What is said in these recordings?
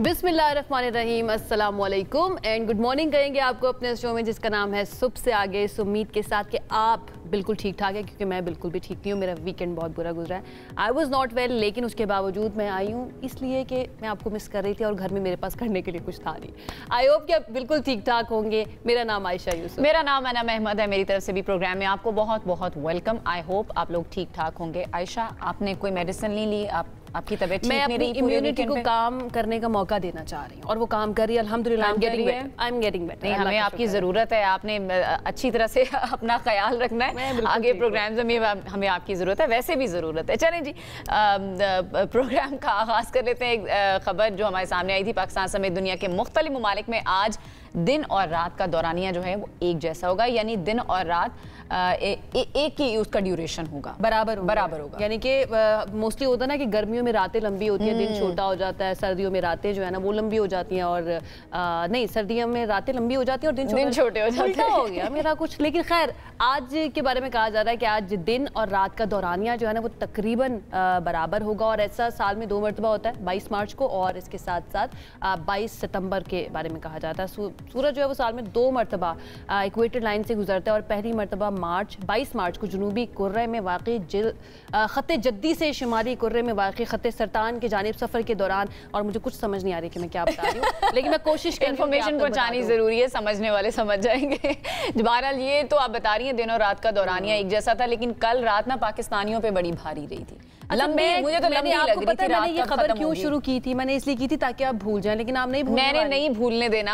बिस्मिल्लाहिर्रहमानिर्रहीम, अस्सलाम वालेकुम एंड गुड मॉर्निंग कहेंगे आपको अपने शो में जिसका नाम है सुबह से आगे। इस उम्मीद के साथ कि आप बिल्कुल ठीक ठाक है, क्योंकि मैं बिल्कुल भी ठीक नहीं हूँ। मेरा वीकेंड बहुत बुरा गुजरा है। आई वॉज नॉट वेल, लेकिन उसके बावजूद मैं आई हूँ इसलिए कि मैं आपको मिस कर रही थी और घर में मेरे पास करने के लिए कुछ था नहीं। आई होप कि आप बिल्कुल ठीक ठाक होंगे। मेरा नाम आयशा यूसुफ। मेरा नाम अनम अहमद है। मेरी तरफ से भी प्रोग्राम में आपको बहुत बहुत वेलकम। आई होप आप लोग ठीक ठाक होंगे। आयशा, आपने कोई मेडिसिन नहीं ली? आपकी तबीयत ठीक नहीं रही? इम्यूनिटी को काम करने का मौका देना चाह रही हूँ और वो काम कर रही है अल्हम्दुलिल्लाह। I am getting better. नहीं, हमें आपकी ज़रूरत है। आपने अच्छी तरह से अपना ख्याल रखना है। आगे प्रोग्राम्स में हमें आपकी ज़रूरत है, वैसे भी ज़रूरत है। चलें जी, प्रोग्राम का आगाज़ कर लेते हैं। एक खबर जो हमारे सामने आई थी, पाकिस्तान समेत दुनिया के मुख्तलिफ ममालिक में आज दिन और रात का दौरानिया जो है वो एक जैसा होगा, यानी दिन और रात एक ही उसका ड्यूरेशन होगा, बराबर होगा। यानी कि मोस्टली होता है ना कि गर्मियों में रातें लंबी होती है, दिन छोटा हो जाता है। सर्दियों में रातें जो है ना वो लंबी हो जाती हैं और नहीं, सर्दियों में रातें लंबी हो जाती हैं और दिन छोटे हो जाते हैं। हो गया मेरा कुछ, लेकिन खैर आज के बारे में कहा जा रहा है कि आज दिन और रात का दौरानिया जो है ना वो तकरीबन बराबर होगा। और ऐसा साल में 2 मरतबा होता है, 22 मार्च को और इसके साथ साथ 22 सितंबर के बारे में कहा जाता है। सूरज जो है वो साल में 2 मरतबा इक्वेटर लाइन से गुजरता है और पहली मरतबा 22 मार्च को जुनूबी कुर्रे में वाक़ई ख़त्ते जद्दी से शुमाली कुर्रे में वाक़ई ख़त्ते सरतान की जानिब सफ़र के दौरान, और मुझे कुछ समझ नहीं आ रही कि मैं क्या बता रही हूँ, लेकिन मैं कोशिश इन्फॉर्मेशन पहुँचानी ज़रूरी है, समझने वाले समझ जाएंगे। बहरहाल ये तो आप बता रही हैं दिन और रात का दौरानिया एक जैसा था, लेकिन कल रात ना पाकिस्तानियों पे बड़ी भारी रही थी। मुझे तो लंबी लग रही थी। मैंने ये खबर क्यों शुरू की थी? मैंने इसलिए की थी ताकि आप भूल जाएं, लेकिन आप नहीं भूलने वाले। मैंने नहीं भूलने देना।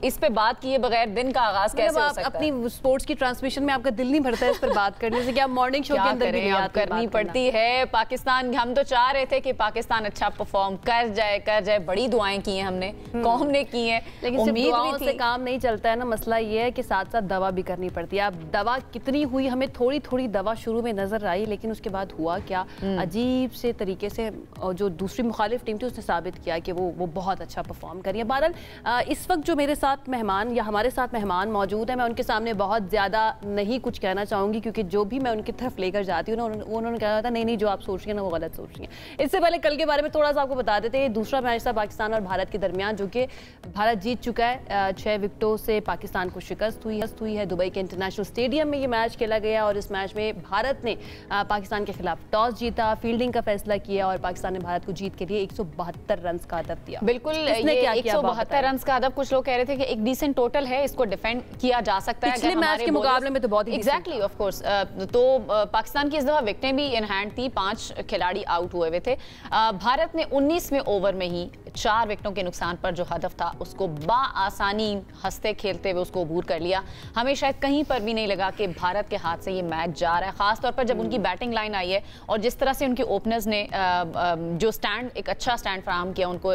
इस पे बात किए बगैर दिन का आगाज कैसे हो सकता है? अपनी स्पोर्ट्स की ट्रांसमिशन में आपका दिल नहीं भरता है इस पर बात करने से कि आप मॉर्निंग शो के अंदर भी याद करनी पड़ती है। पाकिस्तान, हम तो चाह रहे थे कि पाकिस्तान अच्छा परफॉर्म कर जाए। बड़ी दुआएं की हैं हमने, कौम ने की हैं, लेकिन सिर्फ दुआओं से काम नहीं चलता है ना। मसला ये है कि साथ साथ दवा भी करनी पड़ती है। अब दवा कितनी हुई, हमें थोड़ी थोड़ी दवा शुरू में नजर आई, लेकिन उसके बाद हुआ क्या, अजीब से तरीके से जो दूसरी मुखालिफ टीम थी उसने साबित किया कि वो बहुत अच्छा परफॉर्म करी है। बहरहाल इस वक्त जो मेरे साथ मेहमान या हमारे साथ मेहमान मौजूद है, मैं उनके सामने बहुत ज़्यादा नहीं कुछ कहना चाहूँगी, क्योंकि जो भी मैं उनकी तरफ लेकर जाती हूँ ना, उन्होंने कहा था नहीं जो आप सोच रही हैं ना वो गलत सोच रही हैं। इससे पहले कल के बारे में थोड़ा सा आपको बता देते हैं। दूसरा मैच था पाकिस्तान और भारत के दरमियान, जो कि भारत जीत चुका है। 6 विकेटों से पाकिस्तान को शिकस्त हुई है। दुबई के इंटरनेशनल स्टेडियम में ये मैच खेला गया और इस मैच में भारत ने पाकिस्तान के खिलाफ टॉस जीता, फील्डिंग का फैसला किया और पाकिस्तान ने भारत को जीत के लिए 172 रन का हदफ दिया। बिल्कुल, ये 172 रन का हदफ कुछ लोग कह रहे थे कि एक डिसेंट टोटल है, इसको डिफेंड किया जा सकता है। पिछले मैच के मुकाबले में तो बहुत ही एग्जैक्टली, ऑफ कोर्स। तो पाकिस्तान की इस दफा विकेटें भी इन हैंड थी, 5 खिलाड़ी आउट हुए थे। भारत ने 19वें ओवर में ही 4 विकेटों के नुकसान पर जो हदफ था उसको बाआसानी हंसते खेलते हुए उसको अबूर कर लिया। हमें शायद कहीं पर भी नहीं लगा कि भारत के हाथ से ये मैच जा रहा है, खासतौर पर जब उनकी बैटिंग लाइन आई है और जिस तरह से उनके ओपनर्स ने जो स्टैंड, एक अच्छा स्टैंड फराहम किया उनको,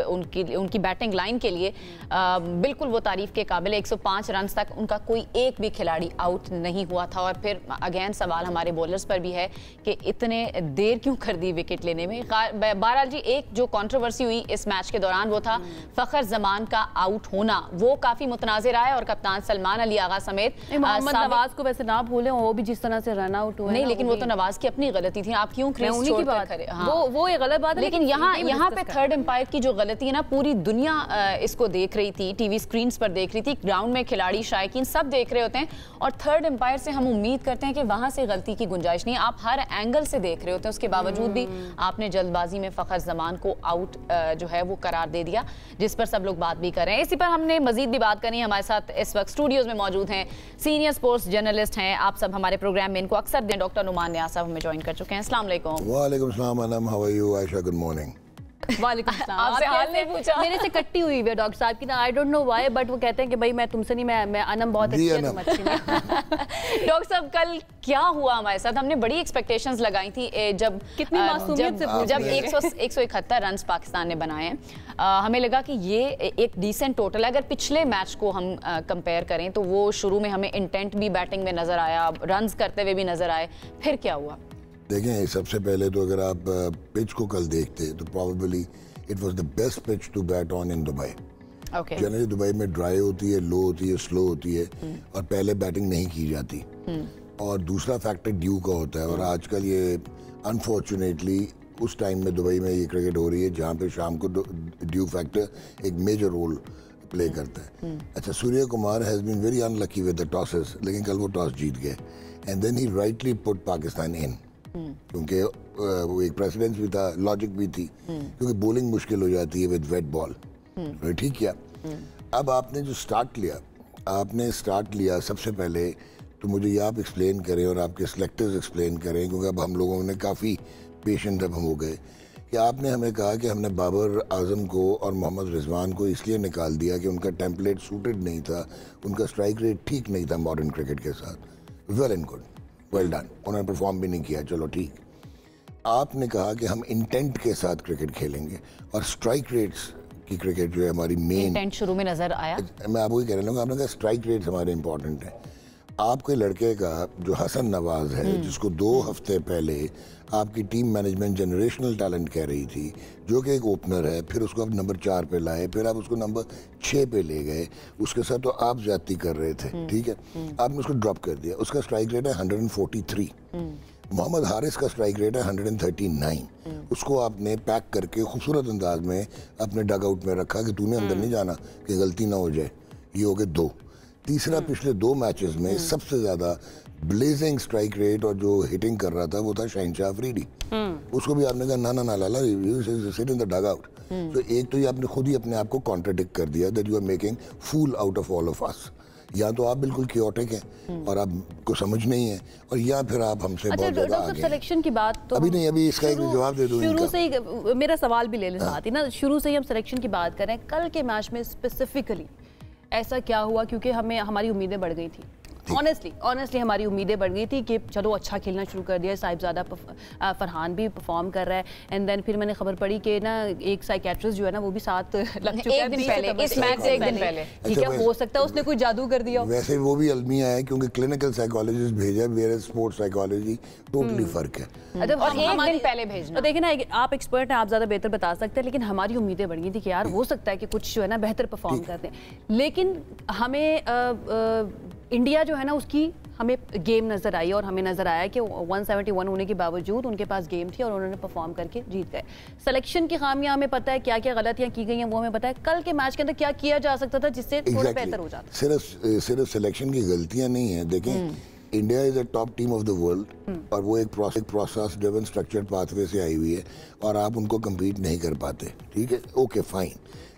उनकी बैटिंग लाइन के लिए। बिल्कुल वो तारीफ के काबिल। 105 रन तक उनका कोई एक भी खिलाड़ी आउट नहीं हुआ था। और फिर अगेन सवाल हमारे बॉलर्स पर भी है कि इतने देर क्यों कर दी विकेट लेने में। बहरहाल जी, एक जो कंट्रोवर्सी हुई इस मैच के दौरान वो था फखर जमान का आउट होना। वो काफी मुतनाज़ रहा है और कप्तान सलमान अली आगा समेत मोहम्मद नवाज को वैसे ना भूलें, वो भी जिस तरह से रन आउट हुए। नहीं, लेकिन वो तो नवाज की अपनी गलती थी। आप क्यों क्रेज छोड़कर खड़े? वो एक गलत बात है, लेकिन यहाँ पे थर्ड एम्पायर की जो गलती है ना, पूरी दुनिया इसको देख रही थी, टीवी स्क्रीन पर देख रही थी, ग्राउंड में खिलाड़ी, शायकीन सब देख रहे होते हैं और थर्ड एम्पायर से हम उम्मीद करते हैं कि वहां से गलती की गुंजाइश नहीं। आप हर एंगल से देख रहे होते हैं, उसके बावजूद भी आपने जल्दबाजी में फखर जमान को आउट जो है वो करार दे दिया, जिस पर सब लोग बात भी कर रहे हैं। इसी पर हमने मजीद भी बात करनी है। हमारे साथ इस वक्त स्टूडियोज में मौजूद हैं सीनियर स्पोर्ट्स जर्नलिस्ट हैं, आप सब हमारे प्रोग्राम में इनको अक्सर दें, डॉक्टर नुमान नियाज़ साहब हमें ज्वाइन कर चुके हैं। अस्सलाम वालेकुम। वालेकुम अस्सलाम Anam, how are you Ayesha? Good morning. वालेकुम सलाम। आपसे हाल नहीं पूछा। मेरे से कट्टी हुई है डॉक्टर साहब की ना, I don't know why, but वो कहते हैं कि भाई मैं तुमसे नहीं, मैं अनम बहुत अच्छी है, तुम अच्छी नहीं। डॉक्टर साहब, कल क्या हुआ हमारे साथ? हमने बड़ी एक्सपेक्टेशंस लगाई थी जब कितनी मासूमियत से जब 171 रन पाकिस्तान ने बनाए हैं। हमें लगा कि ये एक डिसेंट टोटल है। अगर पिछले मैच को हम कंपेयर करें तो वो शुरू में हमें इंटेंट भी बैटिंग में नजर आया, रन करते हुए भी नजर आए, फिर क्या हुआ? देखें, सबसे पहले तो अगर आप पिच को कल देखते तो probably it was the best pitch to bat on in Dubai. Generally Dubai में ड्राई होती है, लो होती है, स्लो होती है और पहले बैटिंग नहीं की जाती। और दूसरा फैक्टर ड्यू का होता है और आजकल ये अनफॉर्चुनेटली उस टाइम में दुबई में ये क्रिकेट हो रही है जहाँ पे शाम को ड्यू फैक्टर एक मेजर रोल प्ले करता है। अच्छा, Surya Kumar has been very unlucky with the tosses, लेकिन कल वो टॉस जीत गए and then he rightly put Pakistan in, क्योंकि वो एक प्रेसिडेंस भी था, लॉजिक भी थी, क्योंकि बॉलिंग मुश्किल हो जाती है विद वेट बॉल। ठीक किया। अब आपने जो स्टार्ट लिया सबसे पहले, तो मुझे ये आप एक्सप्लेन करें और आपके सेलेक्टर्स एक्सप्लेन करें, क्योंकि अब हम लोगों ने काफ़ी पेशेंट अब हो गए कि आपने हमें कहा कि हमने बाबर आजम को और मोहम्मद रिजवान को इसलिए निकाल दिया कि उनका टेम्पलेट सूटेड नहीं था, उनका स्ट्राइक रेट ठीक नहीं था मॉडर्न क्रिकेट के साथ। Well and good, well done, उन्होंने परफॉर्म भी नहीं किया, चलो ठीक। आपने कहा कि हम इंटेंट के साथ क्रिकेट खेलेंगे और स्ट्राइक रेट्स की क्रिकेट जो है हमारी मेन इंटेंट शुरू में नजर आया। मैं आपको ही कह रहा हूँ, आपने कहा स्ट्राइक रेट्स हमारे इंपॉर्टेंट हैं। आपके लड़के का जो हसन नवाज है, जिसको 2 हफ्ते पहले आपकी टीम मैनेजमेंट जनरेशनल टैलेंट कह रही थी, जो कि एक ओपनर है, फिर उसको आप नंबर 4 पे लाए, फिर आप उसको नंबर 6 पे ले गए, उसके साथ तो आप ज्यादती कर रहे थे, ठीक है, आपने उसको ड्रॉप कर दिया। उसका स्ट्राइक रेट है 143, मोहम्मद हारिस का स्ट्राइक रेट है 139। उसको आपने पैक करके खूबसूरत अंदाज में अपने डग आउट में रखा कि तूने अंदर नहीं जाना कि गलती ना हो जाए। ये हो गए 2। तीसरा, पिछले 2 मैचेस में सबसे ज्यादा ब्लेजिंग स्ट्राइक रेट और जो हिटिंग कर रहा था वो था शहनशाह अफरीदी। उसको भी आपने कहा ना Lala, sit in the dugout. तो एक तो ये आपने खुद ही अपने आप को कॉन्ट्राडिक्ट कर दिया that you are making fool out of all of us. या तो आप बिल्कुल क्योटिक हैं और आपको समझ नहीं है, और या फिर आप हमसे बहुत ज्यादा आगे हैं। सिलेक्शन की बात तो अभी इसका एक जवाब दे दूं। शुरू से ही मेरा सवाल भी ले लें साथ ही ना, शुरू से ही हम सिलेक्शन की बात करें। कल के मैच में स्पेसिफिकली ऐसा क्या हुआ, क्योंकि हमारी उम्मीदें बढ़ गई थी। ऑनेस्टली हमारी उम्मीदें बढ़ गई थी कि चलो अच्छा खेलना शुरू कर दिया, साहिबजादा फरहान भी परफॉर्म कर रहा है। एंड देन फिर मैंने खबर पड़ी कि ना एक साइकेट्रिस्ट जो है ना वो भी साथ लग चुका है, एक दिन पहले, इस मैच से एक दिन पहले। ठीक है, हो सकता है उसने कोई जादू कर दिया। वैसे वो भी अलमिया है, क्योंकि क्लिनिकल साइकोलॉजिस्ट भेजा, मेरे स्पोर्ट्स साइकोलॉजी टोटली फर्क है। और एक दिन पहले भेजना। देखिए ना, आप एक्सपर्ट हैं, आप ज्यादा बेहतर बता सकते हैं, लेकिन हमारी उम्मीदें बढ़ गई थी कि यार हो सकता है कि कुछ जो है ना बेहतर परफॉर्म करते हैं। लेकिन हमें इंडिया जो है ना उसकी हमें गेम नजर आई, और हमें नजर आया कि 171 होने के बावजूद उनके पास गेम थी और उन्होंने परफॉर्म करके जीत गए। सिलेक्शन की खामियां हमें पता है, क्या क्या गलतियां की गई हैं वो हमें पता है। कल के मैच के अंदर क्या किया जा सकता था जिससे थोड़ा बेहतर हो जाता। सिर्फ सिलेक्शन की गलतियां नहीं है। देखें, India is a top team of the world, और वो एक प्रोसेस ड्रिवन स्ट्रक्चर्ड पाथवे से आई हुई है, और आप उनको कम्पीट नहीं कर पाते। ठीक है, ओके फाइन,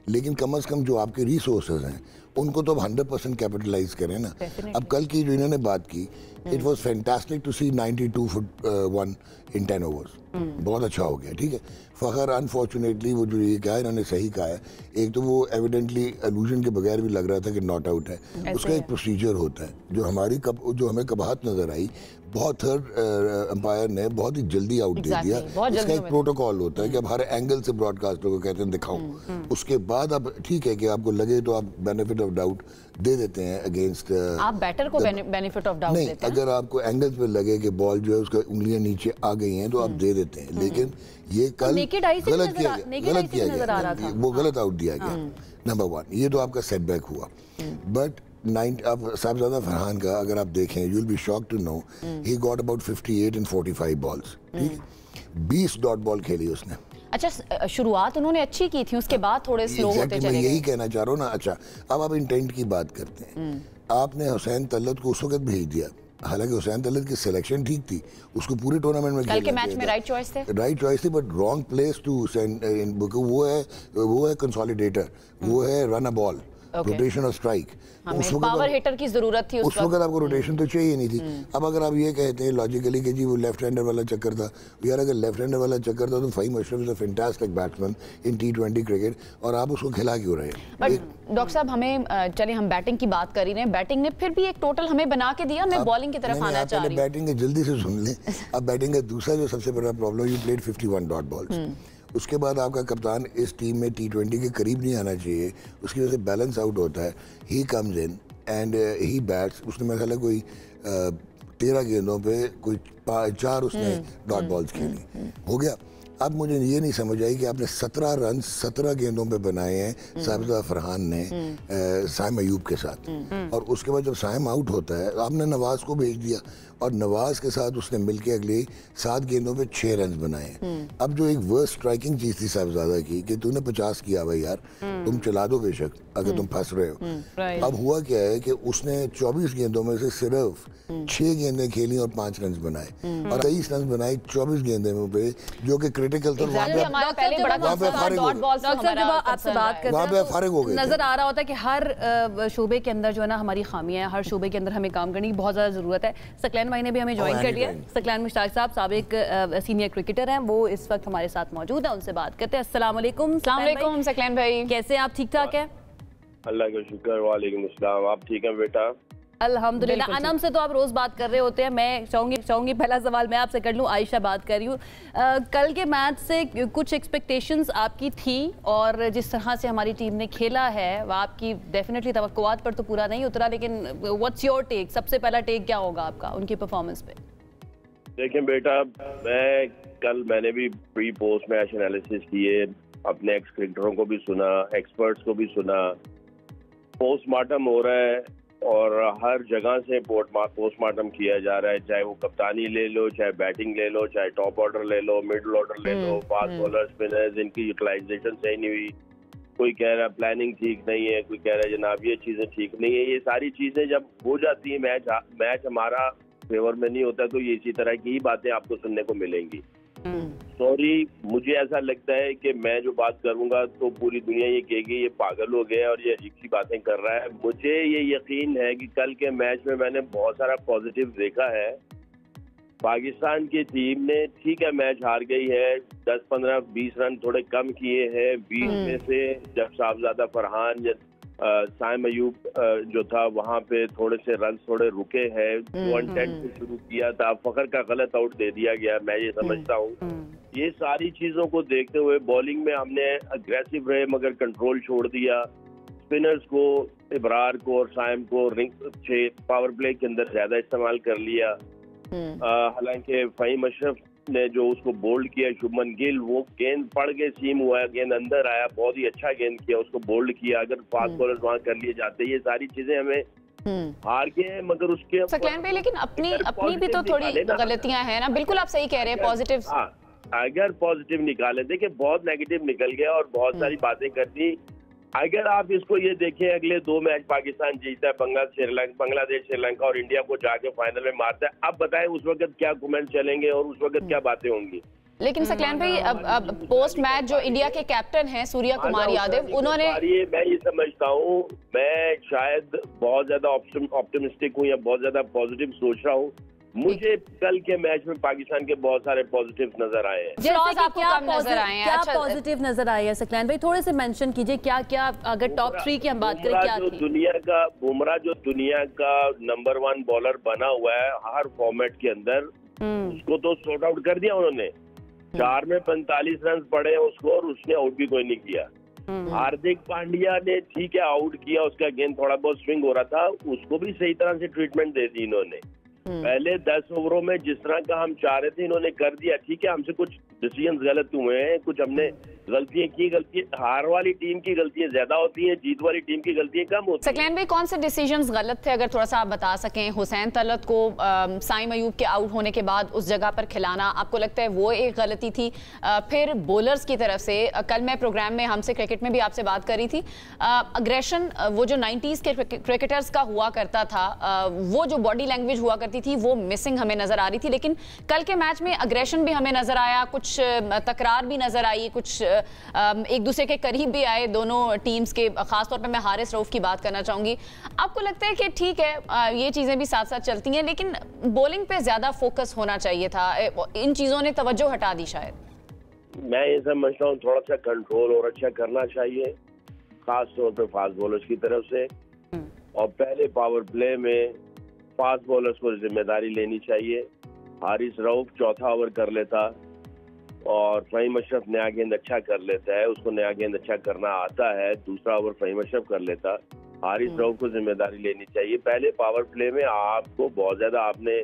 लेकिन कम से कम जो आपके रिसोर्सेज हैं उनको तो अब 100% कैपिटलाइज करें ना। अब कल की जो इन्होंने बात की, it was fantastic to see 92 for 1 in 10 overs. बहुत अच्छा हो गया, ठीक है। फ़खर अनफॉर्चुनेटली वो जो ये कहा इन्होंने सही कहा है, एक तो वो एविडेंटली एलूजन के बगैर भी लग रहा था कि नॉट आउट है। उसका एक प्रोसीजर होता है जो हमें कबाहत नजर आई, बहुत थर्ड अंपायर ने बहुत ही जल्दी आउट दे दिया। इसका एक प्रोटोकॉल होता है कि अब हर एंगल से ब्रॉडकास्टर को कहते हैं दिखाओ, उसके बाद अब ठीक है कि आपको लगे तो आप बेनिफिट ऑफ डाउट दे देते हैं अगेंस्ट आप बैटर को बेनिफिट ऑफ डाउट देते हैं। अगर आपको एंगल्स पे लगे कि बॉल जो है उसका उंगलियां नीचे आ गई हैं तो आप दे देते हैं, लेकिन ये कल गलत किया गया, वो गलत आउट दिया गया। नंबर 1 ये तो आपका सेटबैक हुआ। बट अब साहिबजादा फरहान का अगर आप देखें, you will be shocked to know he got about 58 in 45 balls. ठीक है, 20 डॉट बॉल खेली उसने। अच्छा, शुरुआत उन्होंने अच्छी की थी, उसके बाद थोड़े स्लो होते चले गए। यही कहना चाह रहा हूँ ना। अच्छा, अब आप इंटेंट की बात करते हैं। आपने हुसैन तलत को उस वक्त भेज दिया, हालांकि हुसैन तलत की सिलेक्शन ठीक थी, उसको पूरे टूर्नामेंट में कल के मैच में राइट चॉइस थे, but wrong place to Hussain. वो है कंसोलिडेटर, वो है रन अ बॉल, रोटेशन और स्ट्राइक। पावर हिटर की जरूरत थी उस वक्त आपको रोटेशन तो चाहिए नहीं थी। अब अगर आप ये कहते हैं लॉजिकली कि जी वो लेफ्ट हैंडर वाला चक्कर था, यार अगर लेफ्ट हैंडर वाला चक्कर था तो Faheem Ashraf is a fantastic batsman in T20 cricket, और आप उसको खिला क्यों रहे? बट डॉक्टर साहब, हमें चलिए हम बैटिंग की बात कर ही रहे हैं, बैटिंग ने फिर भी एक टोटल हमें बना के दिया। मैं बॉलिंग की तरफ आना चाह रही हूं। बैटिंग जल्दी से सुन लें। अब बैटिंग का दूसरा जो सबसे बड़ा problem, you played 51 dot balls. उसके बाद आपका कप्तान इस टीम में T20 के करीब नहीं आना चाहिए, उसकी वजह से बैलेंस आउट होता है। He comes in and he bats. उसने मेरा ख्याल है कोई 13 गेंदों पे कोई 4 उसने डॉट बॉल्स खेली, हो गया। अब मुझे ये नहीं समझ आई कि आपने 17 रन 17 गेंदों पे बनाए हैं साहिबजादा फरहान ने साइम अयूब के साथ, और उसके बाद जब साइम आउट होता है आपने नवाज को भेज दिया। और नवाज के साथ उसने मिलके अगले 7 गेंदों पे 6 रन बनाए। अब जो एक वर्स्ट स्ट्राइकिंग चीज थी साहबजादा की कि तूने 50 किया भाई यार, तुम चला दो बेशक अगर तुम फंस रहे हो। अब हुआ क्या है कि उसने 24 गेंदों में से सिर्फ 6 गेंदें खेली और 5 रन बनाए और 23 रन बनाए 24 गेंदों पे, जो कि क्रिटिकल था। वहाँ पे फारिग हो गए। नजर आ रहा होता है कि हर शोबे के अंदर जो है ना हमारी खामियां है, हर शोबे के अंदर हमें काम करने की बहुत ज़्यादा ज़रूरत है। सकलैन भाई ने भी हमें ज्वाइन कर लिया। सकलैन मुश्ताक साहब साबिक सीनियर क्रिकेटर हैं, वो इस वक्त हमारे साथ मौजूद है, उनसे बात करते हैं। अस्सलाम वालेकुम सकलैन भाई, कैसे आप? ठीक ठाक है? अल्लाह का शुक्र। वालेकुम अस्सलाम। आप ठीक हैं बेटा? अल्हम्दुलिल्लाह। अनम से तो आप रोज बात कर रहे होते हैं, मैं चाहूंगी पहला सवाल मैं आपसे कर लूं। आयशा बात कर रही हूँ, कल के मैच से कुछ एक्सपेक्टेशंस आपकी थी और जिस तरह से हमारी टीम ने खेला है वह आपकी डेफिनेटली तवक्कुआत पर तो पूरा नहीं उतरा, लेकिन व्हाट्स योर टेक? सबसे पहला टेक क्या होगा आपका उनकी परफॉर्मेंस पे? देखें बेटा, मैंने भी प्री पोस्ट मैच एनालिसिस किए, अपने एक्स क्रिकेटरों को भी सुना, एक्सपर्ट्स को भी सुना। पोस्टमार्टम हो रहा है और हर जगह से पोस्टमार्टम किया जा रहा है, चाहे वो कप्तानी ले लो, चाहे बैटिंग ले लो, चाहे टॉप ऑर्डर ले लो, मिडल ऑर्डर ले लो, फास्ट बॉलर, स्पिनर्स, इनकी यूटिलाइजेशन सही नहीं हुई। कोई कह रहा है प्लानिंग ठीक नहीं है, कोई कह रहा है जनाब ये चीजें ठीक नहीं है। ये सारी चीजें जब हो जाती है, मैच हमारा फेवर में नहीं होता, तो ये इसी तरह की ही बातें आपको सुनने को मिलेंगी। सॉरी, मुझे ऐसा लगता है कि मैं जो बात करूंगा तो पूरी दुनिया ये कहेगी ये पागल हो गया और ये अजीब सी बातें कर रहा है। मुझे ये यकीन है कि कल के मैच में मैंने बहुत सारा पॉजिटिव देखा है। पाकिस्तान की टीम ने ठीक है मैच हार गई है, 10, 15, 20 रन थोड़े कम किए हैं। 20 में से जब साहबजादा फरहान, साइम अयूब जो था वहाँ पे थोड़े से रन थोड़े रुके हैं। 110 से शुरू किया था, फखर का गलत आउट दे दिया गया, मैं ये समझता हूँ। ये सारी चीजों को देखते हुए बॉलिंग में हमने अग्रेसिव रहे मगर कंट्रोल छोड़ दिया। स्पिनर्स को, इब्रार को और साइम को पावर प्ले के अंदर ज्यादा इस्तेमाल कर लिया। हालांकि फ़हीम अशरफ ने जो उसको बोल्ड किया, शुभमन गिल, वो गेंद पड़ के सीम हुआ, गेंद अंदर आया, बहुत ही अच्छा गेंद किया, उसको बोल्ड किया। अगर फास्ट बॉलर वहां कर लिए जाते, ये सारी चीजें हमें हार गए। मगर उसके सकलैन भाई, लेकिन अपनी भी तो थोड़ी गलतियां हैं ना। बिल्कुल आप सही कह रहे हैं। पॉजिटिव, अगर पॉजिटिव निकाले, देखिए बहुत नेगेटिव निकल गया और बहुत सारी बातें कर दी। अगर आप इसको ये देखें, अगले 2 मैच पाकिस्तान जीता है, बांग्लादेश, श्रीलंका और इंडिया को जाके फाइनल में मारता है। अब बताएं उस वक्त क्या कमेंट चलेंगे और उस वक्त क्या बातें होंगी। लेकिन सकलैन भाई, अब पोस्ट मैच जो इंडिया के कैप्टन हैं सूर्या कुमार यादव, उन्होंने, मैं ये समझता हूँ, मैं शायद बहुत ज्यादा ऑप्टिमिस्टिक हूँ या बहुत ज्यादा पॉजिटिव सोच रहा हूँ। मुझे कल के मैच में पाकिस्तान के बहुत सारे पॉजिटिव नजर आए हैं। क्या पॉजिटिव नजर आए हैं सकलैन भाई? थोड़े से मेंशन कीजिए क्या क्या, अगर टॉप 3 की हम बात करें क्या थी? बुमराह जो दुनिया का नंबर 1 बॉलर बना हुआ है हर फॉर्मेट के अंदर, उसको तो सॉर्ट आउट कर दिया उन्होंने। 4 में 45 रन पड़े उसको और उसने आउट भी कोई नहीं किया। हार्दिक पांड्या ने ठीक है आउट किया, उसका गेंद थोड़ा बहुत स्विंग हो रहा था, उसको भी सही तरह से ट्रीटमेंट दे दी इन्होंने। पहले 10 ओवरों में जिस तरह का हम चाह रहे थे इन्होंने कर दिया। ठीक है, हमसे कुछ डिसीजंस गलत हुए हैं, कुछ हमने गलतियां की। हार वाली टीम की गलतियां ज्यादा होती हैं, जीत वाली टीम की गलतियां कम होती हैं। सकलैन भाई, कौन से डिसीजंस गलत थे, अगर थोड़ा सा आप बता सकें? हुसैन तलत को साइम अयूब के आउट होने के बाद उस जगह पर खिलाना, आपको लगता है वो एक गलती थी? फिर बॉलर्स की तरफ से, कल मैं प्रोग्राम में हमसे क्रिकेट में भी आपसे बात करी थी, अग्रेशन वो जो 90s के क्रिकेटर्स का हुआ करता था, वो जो बॉडी लैंग्वेज हुआ करती थी वो मिसिंग हमें नजर आ रही थी। लेकिन कल के मैच में अग्रेशन भी हमें नजर आया, कुछ तकरार भी नजर आई, कुछ एक दूसरे के करीब भी आए दोनों टीम्स के। खासतौर पे मैं हारिस रऊफ की बात करना चाहूंगी। आपको लगता है कि ठीक है ये चीजें भी साथ साथ चलती हैं, लेकिन बॉलिंग पे ज्यादा फोकस होना चाहिए था, इन चीजों ने तवज्जो हटा दी शायद? मैं ये समझता हूँ थोड़ा सा कंट्रोल और अच्छा करना चाहिए, खास तौर पे फास्ट बॉलर्स की तरफ से। और पहले पावर प्ले में फास्ट बॉलर्स को जिम्मेदारी लेनी चाहिए। हारिस रऊफ चौथा ओवर कर लेता और फ़हीम अशरफ नया गेंद अच्छा कर लेता है, उसको नया गेंद अच्छा करना आता है। दूसरा ओवर फ़हीम अशरफ कर लेता। हारिस रऊफ को जिम्मेदारी लेनी चाहिए। पहले पावर प्ले में आपको बहुत ज्यादा आपने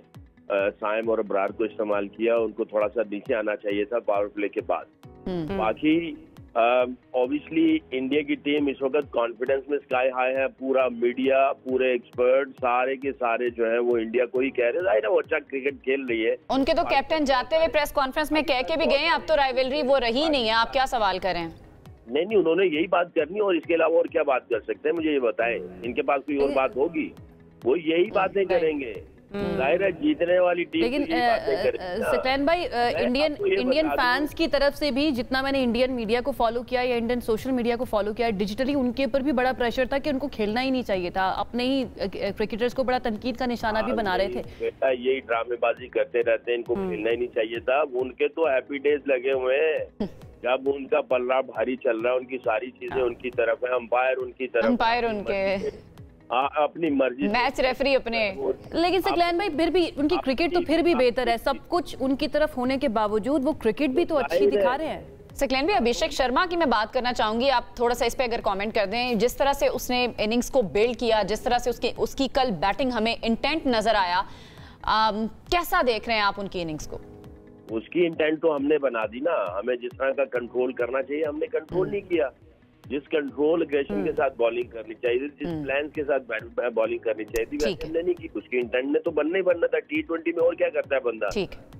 साइम और अब्रार को इस्तेमाल किया, उनको थोड़ा सा नीचे आना चाहिए था पावर प्ले के बाद। बाकी ऑब्वियसली इंडिया की टीम इस वक्त कॉन्फिडेंस में स्काई हाई है। पूरा मीडिया, पूरे एक्सपर्ट, सारे के सारे जो है वो इंडिया को ही कह रहे हैं वो अच्छा क्रिकेट खेल रही है। उनके तो कैप्टन जाते हुए प्रेस कॉन्फ्रेंस में कह के भी गए, अब तो राइवलरी वो रही नहीं है, आप क्या सवाल करें? नहीं, उन्होंने यही बात करनी और इसके अलावा और क्या बात कर सकते हैं, मुझे ये बताएं। इनके पास कोई और बात होगी? वो यही बातें करेंगे। जाहिर है जीतने वाली टीम। लेकिन सकलैन भाई, इंडियन फैंस की तरफ से भी, जितना मैंने इंडियन मीडिया को फॉलो किया या इंडियन सोशल मीडिया को फॉलो किया डिजिटली, उनके ऊपर भी बड़ा प्रेशर था कि उनको खेलना ही नहीं चाहिए था। अपने ही क्रिकेटर्स को बड़ा तनकीद का निशाना भी बना रहे थे। बेटा यही ड्रामेबाजी करते रहते हैं, इनको खेलना ही नहीं चाहिए था। उनके तो हैप्पी डेज लगे हुए हैं जब उनका पल्ला भारी चल रहा है, उनकी सारी चीजें उनकी तरफ है, अंपायर उनकी तरफ, अंपायर उनके अपनी मर्जी, मैच रेफरी अपने। लेकिन सकलैन भाई फिर भी उनकी क्रिकेट तो फिर भी बेहतर है। सब कुछ उनकी तरफ होने के बावजूद वो क्रिकेट भी तो अच्छी दिखा रहे हैं। सकलैन भाई, अभिषेक शर्मा की मैं बात करना चाहूंगी, आप थोड़ा सा इस पे अगर कमेंट कर दें। जिस तरह से उसने इनिंग्स को बिल्ड किया, जिस तरह से उसकी कल बैटिंग हमें इंटेंट नजर आया, कैसा देख रहे हैं आप उनकी इनिंग्स को? उसकी इंटेंट तो हमने बना दी ना। हमें जिस तरह का कंट्रोल करना चाहिए हमने कंट्रोल नहीं किया। जिस कंट्रोल एग्रेशन के साथ बॉलिंग करनी चाहिए, जिस प्लान के साथ बॉलिंग करनी चाहिए थी, वैसे हमने नहीं की। उसकी इंटेंट ने तो बनना ही बनना था। T20 में और क्या करता है बंदा?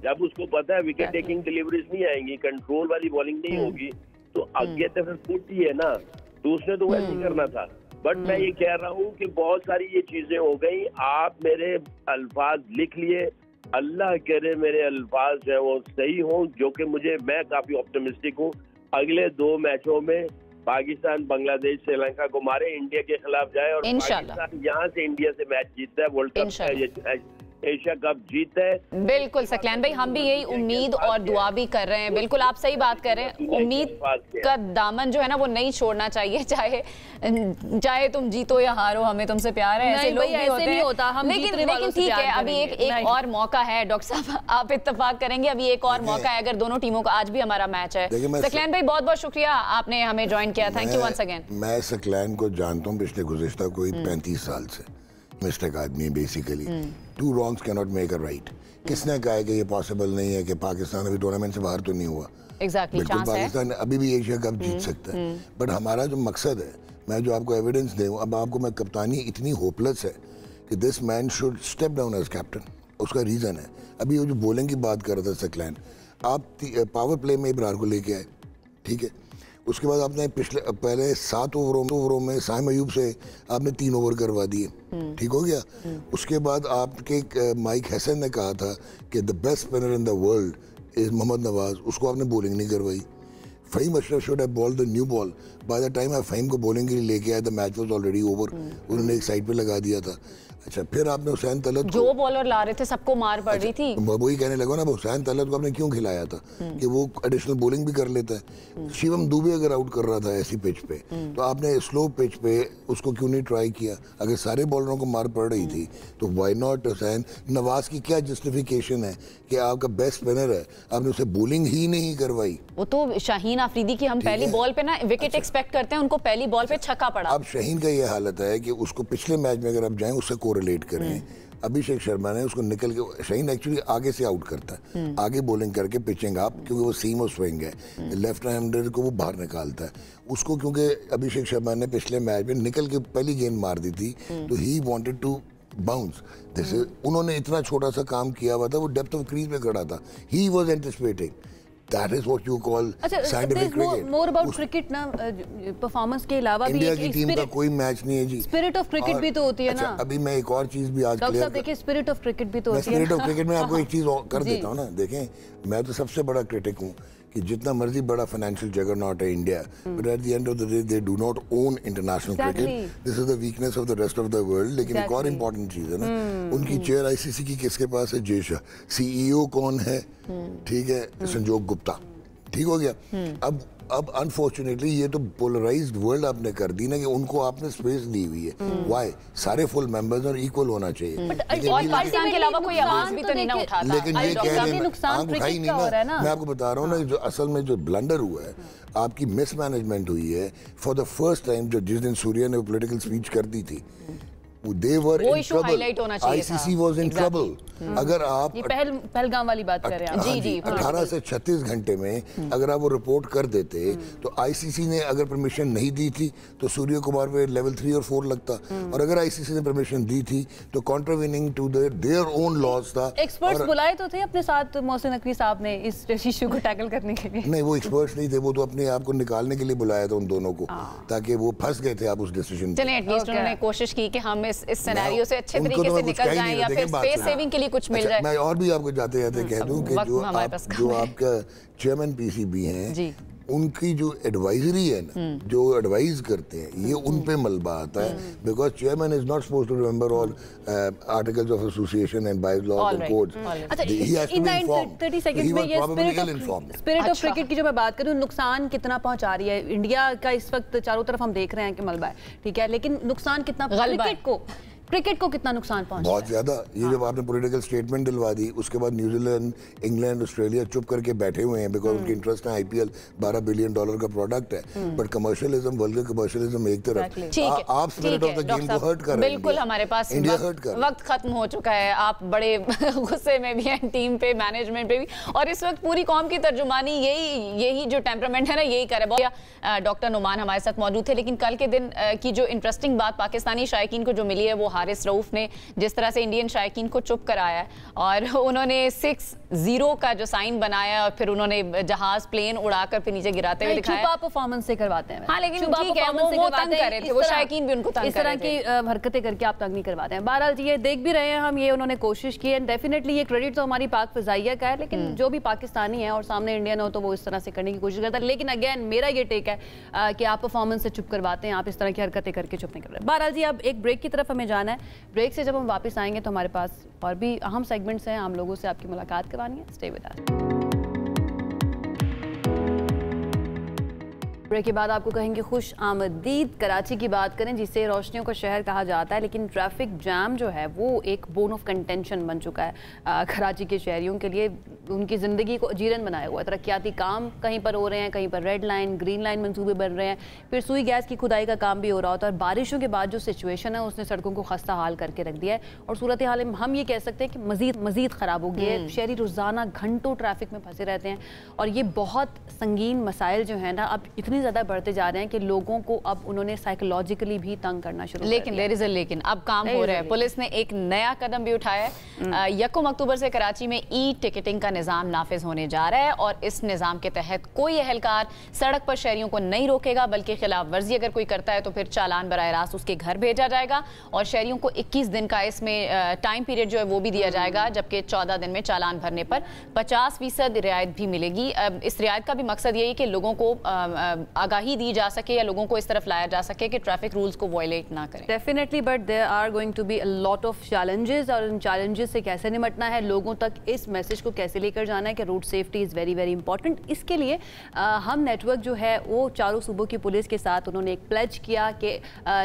जब उसको पता है विकेट टेकिंग डिलीवरीज नहीं आएंगी, कंट्रोल वाली बॉलिंग नहीं होगी, तो आगे तो फिर फुट ही है ना। तो उसने तो वैसे ही करना था। बट मैं ये कह रहा हूँ कि बहुत सारी ये चीजें हो गई। आप मेरे अल्फाज लिख लिए, अल्लाह करे मेरे अल्फाज जो है वो सही हों, जो कि मैं काफी ऑप्टिमिस्टिक हूँ। अगले 2 मैचों में पाकिस्तान, बांग्लादेश, श्रीलंका को मारे, इंडिया के खिलाफ जाए और पाकिस्तान यहाँ से इंडिया से मैच जीतता है, वर्ल्ड कप, एशिया कप जीतता है। बिल्कुल सकलैन भाई, हम भी यही उम्मीद और दुआ भी कर रहे हैं। बिल्कुल आप सही बात कर रहे हैं। उम्मीद का दामन जो है ना वो नहीं छोड़ना चाहिए, चाहे तुम जीतो या हारो, हमें तुमसे प्यार है। ऐसे लोग भी होते हैं, लेकिन ठीक है, अभी एक और मौका है। डॉक्टर साहब आप इत्तेफाक करेंगे, अभी एक और मौका है अगर दोनों टीमों का। आज भी हमारा मैच है। सकलैन भाई बहुत बहुत शुक्रिया, आपने हमें ज्वाइन किया। Thank you once again. मैं सकलैन को जानता हूँ पिछले गुज़िश्ता कोई 35 साल से। मिस्टेक आदमी है basically. 2 wrongs cannot make a right. किसने कहा है कि ये पॉसिबल नहीं है कि पाकिस्तान अभी टूर्नामेंट से बाहर तो नहीं हुआ? बिल्कुल पाकिस्तान अभी भी एशिया कप जीत सकता है। बट हमारा जो मकसद है, मैं जो आपको एविडेंस दूँ, अब आपको मैं कप्तानी इतनी होपलेस है कि this man should step down as captain. उसका रीज़न है, अभी वो जो बॉलिंग की बात कर रहा था सकलैन, आप पावर प्ले में इब्रार को लेके आए, ठीक है। उसके बाद आपने पहले 7 ओवरों में साइम अयूब से आपने 3 ओवर करवा दिए, ठीक हो गया। उसके बाद आपके माइक हसन ने कहा था कि the best spinner in the world is Mohammad Nawaz, उसको आपने बॉलिंग नहीं करवाई। Faheem Ashraf should have bowled the new ball. By the time आप फ़हीम को बॉलिंग के लिए लेके आए, the match was already over. उन्होंने एक साइड पे लगा दिया था। अच्छा, फिर आपने हुसैन तलत जो बॉलर ला रहे थे सबको मार पड़ रही थी। वही कहने लगा ना, हुसैन तलत को आपने क्यों खिलाया था कि वो एडिशनल बॉलिंग भी कर लेता है। शिवम दुबे अगर आउट कर रहा था ऐसी पिच पे, तो आपने स्लो पिच पे उसको क्यों नहीं ट्राई किया? अगर सारे बॉलरों को मार पड़ रही थी तो व्हाई नॉट हुसैन? नवाज की क्या जस्टिफिकेशन है कि आपका बेस्ट स्पिनर है, आपने उसे बॉलिंग ही नहीं करवाई? वो तो शाहीन आफरीदी की हम पहली बॉल पे ना विकेट एक्सपेक्ट करते हैं, उनको पहली बॉल पे छक्का पड़ा। अब शाहीन का ये हालत है कि उसको पिछले मैच में अगर आप जाएं उससे कोरिलेट करें, अभिषेक शर्मा ने उसको निकल के, शाहीन एक्चुअली आगे से आउट करता है, आगे बॉलिंग करके पिचिंग अप, क्योंकि वो सीम और स्विंग है, लेफ्ट हैंडर को वो बाहर निकालता है उसको। क्योंकि अभिषेक शर्मा ने पिछले मैच में निकल के पहली गेंद मार दी थी, तो ही वांटेड टू बाउंस। जैसे उन्होंने इतना छोटा सा काम किया हुआ था, वो डेप्थ ऑफ क्रीज में खड़ा था, he was anticipating. That is what you call scientific cricket. More about cricket ना, परफॉर्मेंस के अलावा भी इंडिया की टीम का कोई मैच नहीं है जी। स्पिरिट ऑफ क्रिकेट भी तो होती है ना। अभी मैं एक और चीज भी आज डॉक्टर साहब देखिए, स्पिरिट ऑफ क्रिकेट भी तो होती है। स्पिरिट ऑफ क्रिकेट में आपको एक चीज कर देता हूँ ना। देखें, मैं तो सबसे बड़ा क्रिटिक हूँ कि जितना मर्जी बड़ा फाइनेंशियल जगरनॉट है India, but at the end of the day they do not own international cricket. This is the weakness of the rest of the world. लेकिन एक और इम्पोर्टेंट चीज है ना, उनकी चेयर आईसीसी की किसके पास है? जय शाह। सीईओ कौन है? ठीक है, संजोग गुप्ता। ठीक हो गया। अब अनफॉर्चुनेटली ये तो पोलराइज्ड वर्ल्ड आपने कर दी ना कि उनको आपने स्पेस दी हुई है। व्हाई? सारे फुल मेंबर्स और इक्वल होना चाहिए। और पाकिस्तान के अलावा कोई आवाज भी तो नहीं ना उठाता। लेकिन ये कह रहे हैं आंख उठाई नहीं ना। मैं आपको बता रहा हूँ ना, जो असल में जो ब्लंडर हुआ है, आपकी मिसमैनेजमेंट हुई है। फॉर द फर्स्ट टाइम, जो जिस दिन सूर्या ने पॉलिटिकल स्पीच कर दी थी, they were वो in issue trouble. highlight होना चाहिए था। ICC was in trouble. अगर आप ये पहलगाम वाली बात कर रहे हैं जी जी 18 से 36 घंटे में अगर आप वो रिपोर्ट कर देते तो आईसीसी ने अगर परमिशन नहीं दी थी तो सूर्य कुमार पे लेवल 3 और 4 लगता, और अगर आईसीसी ने परमिशन दी थी तो कॉन्ट्रावेनिंग टू देयर ओन लॉज था। एक्सपर्ट्स बुलाए तो थे अपने साथ मोहसिन नकवी साहब ने इस इशू को टैकल करने के लिए? नहीं, वो एक्सपर्ट्स नहीं थे, वो तो अपने आप को निकालने के लिए बुलाया था उन दोनों को, ताकि वो फंस गए थे आप उस डिसीजन। चलिए एटलीस्ट उन्होंने कोशिश की कि हम इस सिनेरियो से अच्छे तरीके से निकल जाएं या फिर स्पेस सेविंग के लिए कुछ मिल जाए। मैं और भी आपको जाते जाते कह दूं कि जो आपका चेयरमैन पीसीबी हैं उनकी जो एडवाइजरी है ना, जो एडवाइज करते हैं, ये उन पे मलबा आता है, because chairman is not supposed to remember all articles of association and by law and codes. He has to be informed. 30 seconds में ये स्पिरिट ऑफ क्रिकेट की जो मैं बात करूं, नुकसान कितना पहुंचा रही है इंडिया का इस वक्त चारों तरफ हम देख रहे हैं कि मलबा है, ठीक है, लेकिन नुकसान कितना क्रिकेट को कितना नुकसान पहुंचा? बहुत ज्यादा। ये जब आपने पॉलिटिकल स्टेटमेंट दिलवा दी, उसके बाद न्यूजीलैंड, इंग्लैंड, ऑस्ट्रेलिया चुप करके बैठे हुए हैं बिकॉज उनकी इंटरेस्ट है। आईपीएल $12 बिलियन का प्रोडक्ट है, बट कमर्शियलिज्म, वल्गर कमर्शियलिज्म एक तरफ, आप स्पिरिट ऑफ द गेम को हर्ट कर रहे हैं। बिल्कुल, हमारे पास वक्त खत्म हो चुका है, आप बड़े गुस्से में भी हैं, टीम पे, मैनेजमेंट पे भी, और इस वक्त पूरी कौम की तर्जुमानी यही जो टेम्परामेंट है ना, यही करे। डॉक्टर नुमान हमारे साथ मौजूद थे, लेकिन कल के दिन की जो इंटरेस्टिंग बात पाकिस्तानी शायकीन को जो मिली है, वो हारिस रऊफ ने जिस तरह से इंडियन शायकीन को चुप कराया है, और उन्होंने 6-0 का जो साइन बनाया, और फिर उन्होंने जहाज प्लेन उड़ाकर फिर नीचे गिराते हुए दिखाया। छुपा परफॉर्मेंस से करवाते हैं। हाँ, लेकिन ठीक है, वो तंग कर रहे थे, वो शायकीन भी उनको तंग कर रहे थे। इस तरह की हरकतें करके आप तंग नहीं करवाते हैं। बहरहाल जी, ये देख भी रहे हैं हम, ये उन्होंने कोशिश की है, डेफिनेटली ये क्रेडिट तो हमारी पाक फिजाइया का है, लेकिन जो भी पाकिस्तानी है और सामने इंडियन हो तो वो इस तरह से करने की कोशिश करता है। लेकिन अगेन मेरा ये टेक है कि आप परफॉर्मेंस से चुप करवाते हैं, आप इस तरह की हरकतें करके चुप नहीं कर रहे। बहरहाल जी, अब एक ब्रेक की तरफ हमें जाना है। ब्रेक से जब हम वापस आएंगे तो हमारे पास और भी अहम सेगमेंट्स हैं, आम लोगों से आपकी मुलाकात करवानी है। Stay with us. ब्रेक के बाद आपको कहेंगे खुश आमदीद। कराची की बात करें जिसे रोशनियों का शहर कहा जाता है, लेकिन ट्रैफिक जाम जो है वो एक बोन ऑफ कंटेंशन बन चुका है कराची के शहरियों के लिए। उनकी ज़िंदगी को अजीरन बनाया हुआ है। तरक्याती काम कहीं पर हो रहे हैं, कहीं पर रेड लाइन, ग्रीन लाइन मंसूबे बन रहे हैं, फिर सुई गैस की खुदाई का काम भी हो रहा होता है। और बारिशों के बाद जो सिचुएशन है उसने सड़कों को खस्ता हाल करके रख दिया है, और सूरत हाल में हम ये कह सकते हैं कि मज़ीद ख़राब हो गई है। शहरी रोज़ाना घंटों ट्रैफिक में फंसे रहते हैं, और ये बहुत संगीन मसाइल जो है ना अब इतनी ज़्यादा बढ़ते जा रहे हैं कि लोगों को अब उन्होंने साइकोलॉजिकली भी तंग करना शुरू कर दिया। लेकिन अब काम हो रहा है। पुलिस ने एक नया कदम भी उठाया है। 1 अक्टूबर से कराची में ई टिकटिंग का निज़ाम नाफिज होने जा रहा है, और इस निज़ाम के तहत कोई अहलकार सड़क पर शहरियों को नहीं रोकेगा, बल्कि खिलाफ वर्जी अगर कोई करता है तो फिर चालान बराह रास्त उसके घर भेजा जाएगा, और शहरियों को 21 दिन का इसमें टाइम पीरियड जो है वो भी दिया जाएगा, जबकि 14 दिन में चालान भरने पर 50% रियायत भी मिलेगी। इस रियायत का भी मकसद यही कि लोगों को आगाही दी जा सके या लोगों को इस तरफ लाया जा सके कि ट्रैफिक रूल्स को वायलेट ना करें। Definitely, but there are going to be a lot of challenges, और इन चैलेंजेस से कैसे निपटना है, लोगों तक इस मैसेज को कैसे लेकर जाना है कि road safety is very very important. इसके लिए हम नेटवर्क जो है वो चारों सूबों की पुलिस के साथ उन्होंने एक प्लेज किया कि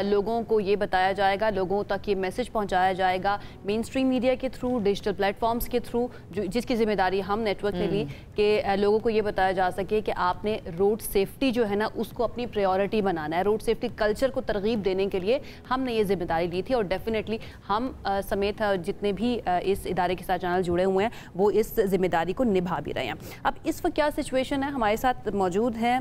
लोगों को ये बताया जाएगा, लोगों तक ये मैसेज पहुँचाया जाएगा मेन स्ट्रीम मीडिया के थ्रू, डिजिटल प्लेटफॉर्म्स के थ्रू, जिसकी जिम्मेदारी हम नेटवर्क ने ली कि लोगों को ये बताया जा सके कि आपने रोड सेफ्टी जो है ना उसको अपनी प्रायोरिटी बनाना है। रोड सेफ्टी कल्चर को तरगीब देने के लिए हमने ये जिम्मेदारी ली थी, और डेफिनेटली हम समेत जितने भी इस इदारे के साथ चैनल जुड़े हुए हैं वो इस जिम्मेदारी को निभा भी रहे हैं। अब इस वक्त क्या सिचुएशन है, हमारे साथ मौजूद हैं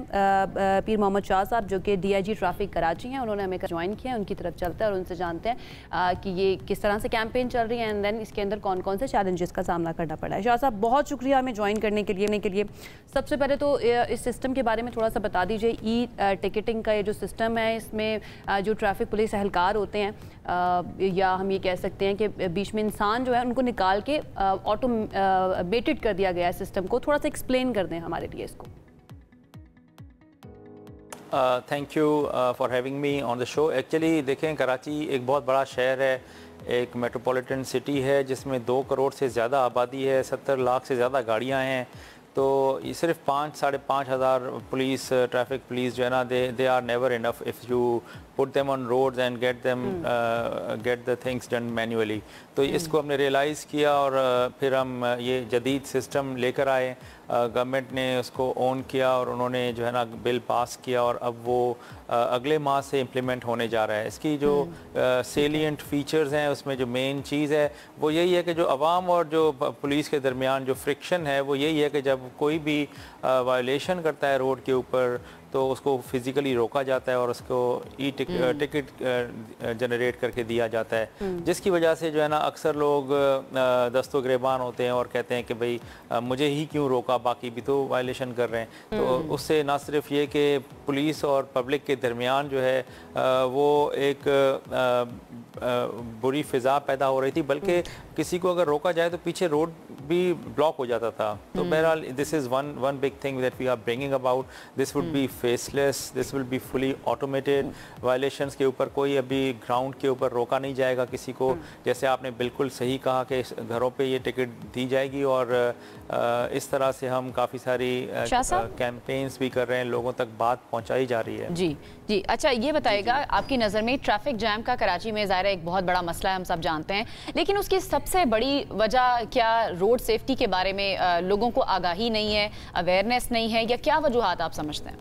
पीर मोहम्मद शाह साहब जो कि DIG ट्रैफिक कराची हैं। उन्होंने हमें ज्वाइन किया है, उनकी तरफ चलते हैं और उनसे जानते हैं कि ये किस तरह से कैंपेन चल रही है, एंड देन इसके अंदर कौन कौन से चैलेंजेस का सामना करना पड़ा है। शाह साहब, बहुत शुक्रिया हमें ज्वाइन करने के लिए। सबसे पहले तो इस सिस्टम के बारे में थोड़ा सा बता दीजिए। ई टिकटिंग का ये जो सिस्टम है, इसमें जो ट्रैफिक पुलिस एहलकार होते हैं, या हम ये कह सकते हैं कि बीच में इंसान जो है उनको निकाल के ऑटोमेटेड कर दिया गया है सिस्टम को, थोड़ा सा एक्सप्लेन कर दें हमारे लिए इसको। Thank you for having me on the show. Actually देखें, कराची एक बहुत बड़ा शहर है, एक मेट्रोपॉलिटन सिटी है जिसमें 2 करोड़ से ज़्यादा आबादी है, 70 लाख से ज़्यादा गाड़ियाँ हैं। तो ये सिर्फ 5-5.5 हज़ार पुलिस, ट्रैफिक पुलिस जो है ना, they are never enough if you put them on roads and get the things done manually. तो इसको हमने रियलाइज़ किया, और फिर हम ये जदीद सिस्टम लेकर आए। गवर्नमेंट ने उसको ओन किया और उन्होंने जो है ना बिल पास किया और अब वो अगले माह से इम्प्लीमेंट होने जा रहा है। इसकी जो सेलिएंट फीचर्स हैं उसमें जो मेन चीज़ है वो यही है कि जो अवाम और जो पुलिस के दरमियान जो फ्रिक्शन है वो यही है कि जब कोई भी वायलेशन करता है रोड के ऊपर तो उसको फिज़िकली रोका जाता है और उसको टिकट जनरेट करके दिया जाता है, जिसकी वजह से जो है ना अक्सर लोग दस्तो गिरबान होते हैं और कहते हैं कि भाई मुझे ही क्यों रोका, बाकी भी तो वायलेशन कर रहे हैं। तो उससे ना सिर्फ ये कि पुलिस और पब्लिक के दरमियान जो है वो एक बुरी फ़िज़ा पैदा हो रही थी, बल्कि किसी को अगर रोका जाए तो पीछे रोड भी ब्लॉक हो जाता था। तो बहरहाल this is one big thing that we are bringing about. This would be faceless, this will be fully automated. Violations के ऊपर कोई अभी ग्राउंड के ऊपर रोका नहीं जाएगा किसी को। जैसे आपने बिल्कुल सही कहा कि घरों पे ये टिकट दी जाएगी और इस तरह से हम काफ़ी सारी कैंपेन्स भी कर रहे हैं, लोगों तक बात पहुँचाई जा रही है। जी जी। अच्छा ये बताइएगा, आपकी नज़र में ट्रैफिक जैम का कराची में ज़ाहिर एक बहुत बड़ा मसला है, हम सब जानते हैं, लेकिन उसकी सबसे बड़ी वजह क्या रोड सेफ्टी के बारे में लोगों को आगाही नहीं है, अवेयरनेस नहीं है, या क्या वजूहात आप समझते हैं?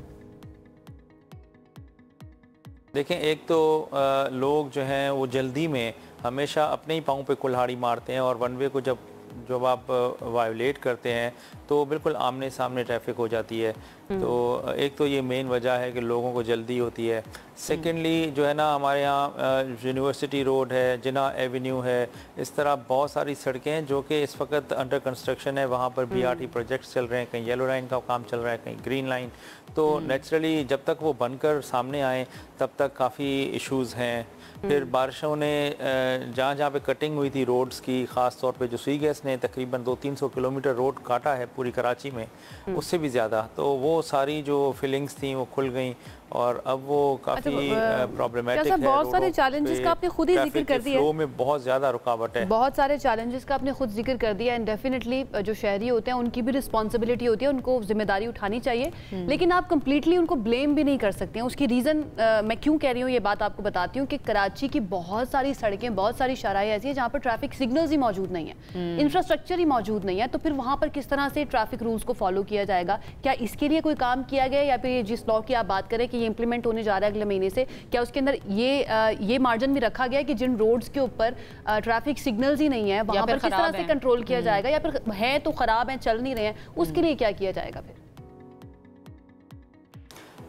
देखें, एक तो लोग जो हैं वो जल्दी में हमेशा अपने ही पाँव पे कुल्हाड़ी मारते हैं और वन वे को जब आप वायोलेट करते हैं तो बिल्कुल आमने सामने ट्रैफिक हो जाती है। तो एक तो ये मेन वजह है कि लोगों को जल्दी होती है। सेकेंडली जो है ना हमारे यहाँ यूनिवर्सिटी रोड है, जिना एवेन्यू है, इस तरह बहुत सारी सड़कें हैं जो कि इस वक्त अंडर कंस्ट्रक्शन है। वहाँ पर BRT प्रोजेक्ट्स चल रहे हैं, कहीं येलो लाइन का काम चल रहा है, कहीं ग्रीन लाइन। तो नेचुरली जब तक वो बनकर सामने आए तब तक काफ़ी इश्यूज़ हैं। फिर बारिशों ने जहाँ पे कटिंग हुई थी रोड्स की, ख़ास तौर पे जो सुई गैस ने तकरीबन 200-300 किलोमीटर रोड काटा है पूरी कराची में, उससे भी ज़्यादा, तो वो सारी जो फिलिंग्स थी वो खुल गई और अब वो काफ़ी प्रॉब्लमेटिक है। बहुत सारे चैलेंजेस का आपने खुद ही जिक्र कर दिया, फ्लो में बहुत ज़्यादा रुकावट है, बहुत सारे चैलेंजेस का आपने खुद जिक्र कर दिया। एंड डेफिनेटली जो शहरी होते हैं उनकी भी रिस्पॉन्सिबिलिटी होती है, उनको जिम्मेदारी उठानी चाहिए, लेकिन आप कंप्लीटली उनको ब्लेम भी नहीं कर सकते हैं। उसकी रीज़न मैं क्यों कह रही हूँ ये बात आपको बताती हूँ कि कराची की बहुत सारी सड़कें, बहुत सारी शराहें ऐसी है जहाँ पर ट्रैफिक सिग्नल्स ही मौजूद नहीं है, इंफ्रास्ट्रक्चर ही मौजूद नहीं है। तो फिर वहाँ पर किस तरह से ट्रैफिक रूल्स को फॉलो किया जाएगा? क्या इसके लिए कोई काम किया गया, या फिर जिस लॉ की आप बात करें कि ये इंप्लीमेंट होने जा रहा है अगले महीने से, क्या उसके अंदर ये मार्जिन भी रखा गया है कि जिन रोड्स के ऊपर ट्रैफिक सिग्नल्स ही नहीं है वहाँ पर किस तरह से कंट्रोल किया जाएगा, या फिर है तो खराब है, चल नहीं रहे हैं, उसके लिए क्या किया जाएगा? फिर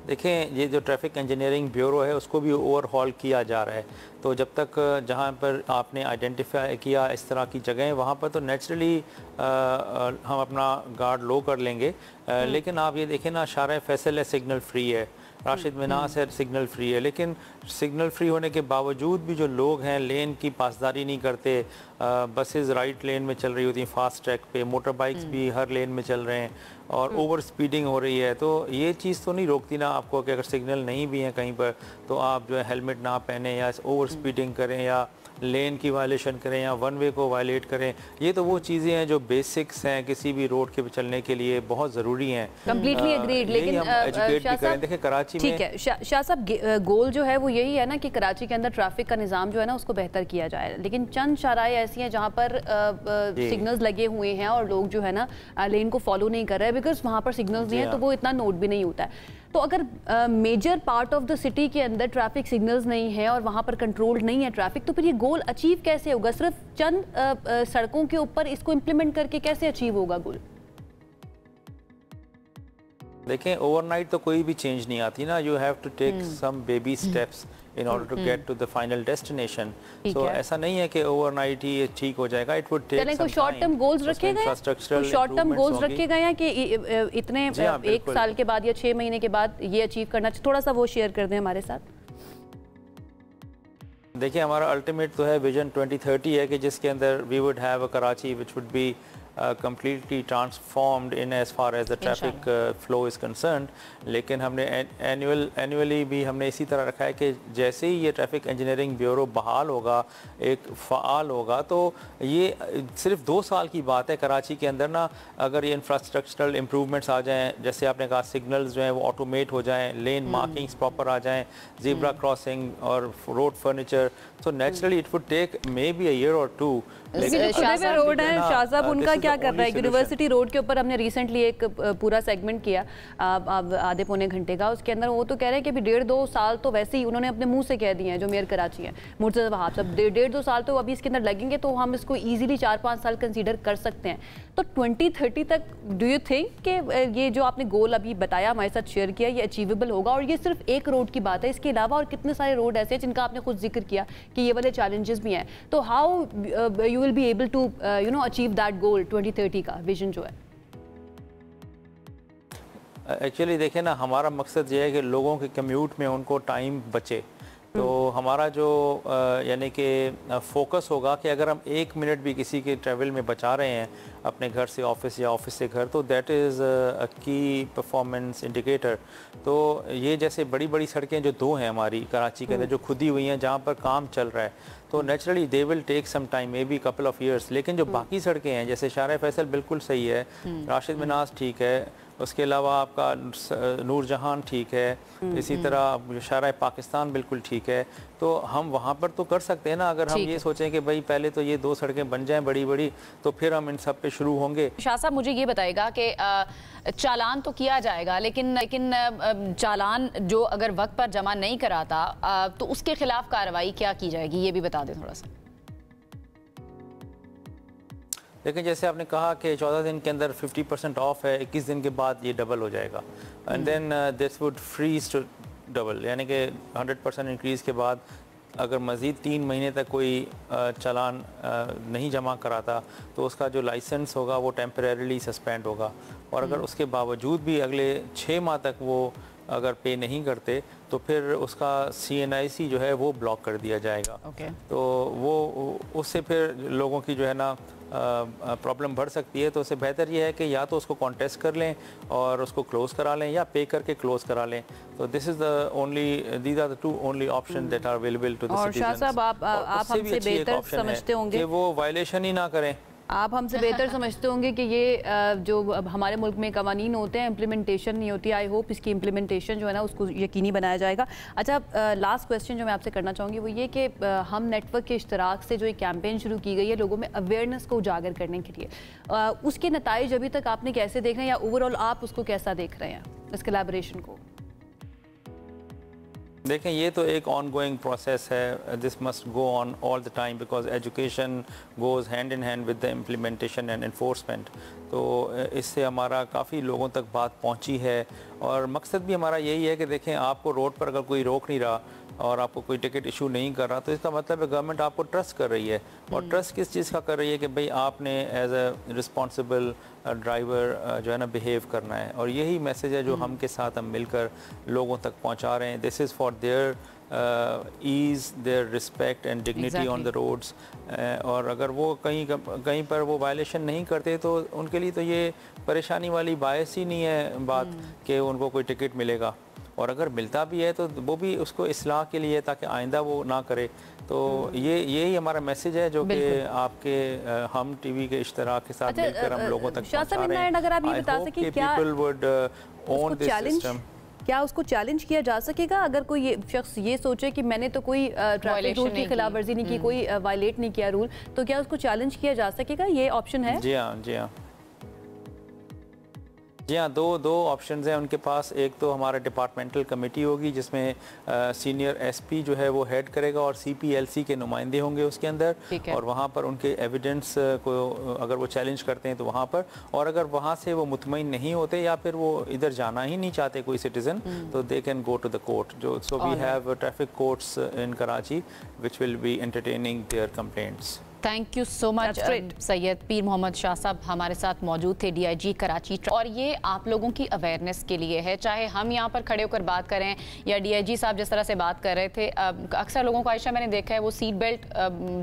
देखें, ये जो ट्रैफिक इंजीनियरिंग ब्यूरो है उसको भी ओवरहॉल किया जा रहा है। तो जब तक जहाँ पर आपने आइडेंटिफाई किया इस तरह की जगहें, वहाँ पर तो नेचुरली हम अपना गार्ड लो कर लेंगे। लेकिन आप ये देखें ना, शारा फैसल है सिग्नल फ्री है, राशिद मिनास है सिग्नल फ्री है, लेकिन सिग्नल फ्री होने के बावजूद भी जो लोग हैं लेन की पासदारी नहीं करते। बसेस राइट लेन में चल रही होती हैं फास्ट ट्रैक पे, मोटर बाइक्स भी हर लेन में चल रहे हैं और ओवर स्पीडिंग हो रही है। तो ये चीज़ तो नहीं रोकती ना आपको कि अगर सिग्नल नहीं भी हैं कहीं पर तो आप जो है हेलमेट ना पहने या ओवर स्पीडिंग करें या लेन की वायलेशन करें या वन वे को वायलेट करें। ये तो वो चीज़ें हैं जो बेसिक्स हैं किसी भी रोड के चलने के लिए बहुत ज़रूरी हैं। Completely agreed. लेकिन एजुकेट भी करें। देखिए कराची में ठीक है शाह साहब, गोल जो है वो यही है ना कि कराची के अंदर ट्रैफिक का निज़ाम जो है ना उसको बेहतर किया जाए, लेकिन चंद शराएं ऐसी हैं जहाँ पर सिग्नल्स लगे हुए हैं और लोग जो है ना लेन को फॉलो नहीं कर रहे हैं बिकॉज वहाँ पर सिग्नल्स नहीं है, तो वो इतना नोट भी नहीं होता है। तो अगर major part of the city के अंदर ट्रैफिक सिग्नल्स नहीं है और वहाँ पर कंट्रोल नहीं है ट्रैफिक, तो फिर ये गोल अचीव कैसे होगा? सिर्फ चंद सड़कों के ऊपर इसको इम्प्लीमेंट करके कैसे अचीव होगा गोल? देखें, ओवरनाइट तो कोई भी चेंज नहीं आती ना। You have to take some baby steps in order to get to the final destination. So ऐसा नहीं है कि ओवरनाइट ही ये ठीक हो जाएगा। It would take some time. कोई शॉर्ट टर्म गोल्स रखे गए हैं? शॉर्ट टर्म गोल्स रखे गए हैं कि इतने एक साल के बाद या 6 महीने के बाद ये अचीव करना चाहिए? थोड़ा सा वो शेयर कर दें हमारे साथ। देखिए, हमारा अल्टीमेट तो है विजन 2030 है कि जिसके अंदर we would have a Karachi which would be completely transformed in as far as the traffic flow is concerned. लेकिन हमने एनुअली भी हमने इसी तरह रखा है कि जैसे ही ये ट्रैफिक इंजीनियरिंग ब्यूरो बहाल होगा, एक फ़ाल होगा, तो ये सिर्फ 2 साल की बात है। कराची के अंदर ना अगर ये इंफ्रास्ट्रक्चरल इम्प्रूवमेंट्स आ जाएँ, जैसे आपने कहा सिग्नल्स जो हैं वो ऑटोमेट हो जाएँ, लेन मार्किंग्स प्रॉपर आ जाएँ, ज़ीब्रा क्रॉसिंग और रोड फर्नीचर, तो naturally it would take maybe a year और 2। रोड है शाह साहब, उनका क्या कर रहा है। यूनिवर्सिटी रोड के ऊपर हमने रिसेंटली एक पूरा सेगमेंट किया आधे पौने घंटे का, उसके अंदर वो तो कह रहे हैं कि अभी 1.5-2 साल तो वैसे ही उन्होंने अपने मुंह से कह दिए हैं जो मेयर कराची है मुर्तज़ा वहाब साहब, 1.5-2 साल तो अभी इसके अंदर लगेंगे, तो हम इसको ईजिली 4-5 साल कंसीडर कर सकते हैं। तो 2030 तक डू यू थिंक कि ये जो आपने गोल अभी बताया हमारे साथ शेयर किया ये अचीवेबल होगा? और ये सिर्फ एक रोड की बात है, इसके अलावा और कितने सारे रोड ऐसे हैं जिनका आपने खुद जिक्र किया कि ये वाले चैलेंजेस भी हैं, तो how you will be able to achieve that goal 2030 का विजन जो है? एक्चुअली देखें ना, हमारा मकसद ये है कि लोगों के कम्यूट में उनको टाइम बचे। तो हमारा जो यानी कि फोकस होगा कि अगर हम 1 मिनट भी किसी के ट्रैवल में बचा रहे हैं अपने घर से ऑफिस या ऑफिस से घर, तो दैट इज़ अ की परफॉर्मेंस इंडिकेटर। तो ये जैसे बड़ी बड़ी सड़कें जो 2 हैं हमारी कराची के अंदर जो खुदी हुई हैं जहाँ पर काम चल रहा है, तो naturally they will take some time, maybe couple of years. लेकिन जो बाकी सड़कें हैं जैसे शारा फैसल बिल्कुल सही है, राशिद मिनास ठीक है, उसके अलावा आपका नूरजहान ठीक है, इसी तरह शारा पाकिस्तान बिल्कुल ठीक है। तो हम वहाँ पर तो कर सकते हैं ना, अगर हम ये सोचें कि भाई पहले तो ये 2 सड़कें बन जाएं बड़ी बड़ी, तो फिर हम इन सब पे शुरू होंगे। शाह साहब मुझे ये बताएगा कि चालान तो किया जाएगा, लेकिन चालान जो अगर वक्त पर जमा नहीं कराता तो उसके खिलाफ कार्रवाई क्या की जाएगी, ये भी बता दें थोड़ा सा। लेकिन जैसे आपने कहा कि 14 दिन के अंदर 50% ऑफ है, 21 दिन के बाद ये डबल हो जाएगा, and then this would freeze to double, यानी कि 100% इंक्रीज़ के बाद अगर मज़ीद 3 महीने तक कोई चालान नहीं जमा कराता तो उसका जो लाइसेंस होगा वो टेम्परेरीली सस्पेंड होगा, और अगर उसके बावजूद भी अगले 6 माह तक वो अगर पे नहीं करते तो फिर उसका CNIC जो है वो ब्लॉक कर दिया जाएगा। तो वो उससे फिर लोगों की जो है ना प्रॉब्लम बढ़ सकती है। तो उससे बेहतर ये है कि या तो उसको कॉन्टेस्ट कर लें और उसको क्लोज करा लें, या पे करके क्लोज करा लें। तो this is the only, these are the 2 only option that are available to the citizens. और शाह साहब आप हमसे बेहतर समझते होंगे कि वो वायलेशन ही ना करें। आप हमसे बेहतर समझते होंगे कि ये जो हमारे मुल्क में कवानीन होते हैं इम्प्लीमेंटेशन नहीं होती। आई होप इसकी इम्प्लीमेंटेशन जो है ना उसको यकीनी बनाया जाएगा। अच्छा, लास्ट क्वेश्चन जो मैं आपसे करना चाहूँगी वो ये कि हम नेटवर्क के इश्तराक से जो एक कैंपेन शुरू की गई है लोगों में अवेयरनेस को उजागर करने के लिए, उसके नताइज अभी तक आपने कैसे देख रहे हैं, या ओवरऑल आप उसको कैसा देख रहे हैं इस कोलैबोरेशन को? देखें, ये तो एक ऑनगोइंग प्रोसेस है, this must go on all the time because education goes hand in hand with the implementation and enforcement. तो इससे हमारा काफ़ी लोगों तक बात पहुंची है, और मकसद भी हमारा यही है कि देखें, आपको रोड पर अगर कोई रोक नहीं रहा और आपको कोई टिकट इशू नहीं कर रहा, तो इसका मतलब है गवर्नमेंट आपको ट्रस्ट कर रही है। और ट्रस्ट किस चीज़ का कर रही है कि भाई आपने एज अ रिस्पॉन्सिबल ड्राइवर जो है ना बिहेव करना है। और यही मैसेज है जो हम के साथ हम मिलकर लोगों तक पहुंचा रहे हैं। This is for their ease, their respect and dignity on the roads. और अगर वो कहीं पर वो वायलेशन नहीं करते तो उनके लिए तो ये परेशानी वाली बायस ही नहीं है बात कि उनको कोई टिकट मिलेगा, और अगर मिलता भी है तो वो भी उसको इस्लाह के लिए ताकि आइंदा वो ना करे। तो यही हमारा मैसेज है जो कि आपके हम टीवी के इश्तराक के साथ मिलकर हम लोगों तक पहुंचा रहे हैं। अगर आप ये बता सकें क्या उसको चैलेंज किया जा सकेगा अगर कोई शख्स ये सोचे कि मैंने तो कोई ट्रैफिक रूल की खिलाफ वर्जी नहीं की, कोई वायलेट नहीं किया रूल, तो क्या उसको चैलेंज किया जा सकेगा? ये ऑप्शन है? जी हाँ, जी हाँ, जी हाँ, दो ऑप्शंस हैं उनके पास। एक तो हमारा डिपार्टमेंटल कमेटी होगी जिसमें सीनियर एसपी जो है वो हेड करेगा और CPLC के नुमाइंदे होंगे उसके अंदर, और वहाँ पर उनके एविडेंस को अगर वो चैलेंज करते हैं तो वहाँ पर, और अगर वहाँ से वो मुतमईन नहीं होते या फिर वो इधर जाना ही नहीं चाहते कोई सिटीजन, तो they can go to the court. जो so we have traffic courts in Karachi which will be entertaining their complaints. Thank you so much Syed Pir Mohammad Shah साहब हमारे साथ मौजूद थे, DIG कराची। और ये आप लोगों की अवेयरनेस के लिए है, चाहे हम यहाँ पर खड़े होकर बात करें या DIG साहब जिस तरह से बात कर रहे थे। अक्सर लोगों को आयशा मैंने देखा है वो सीट बेल्ट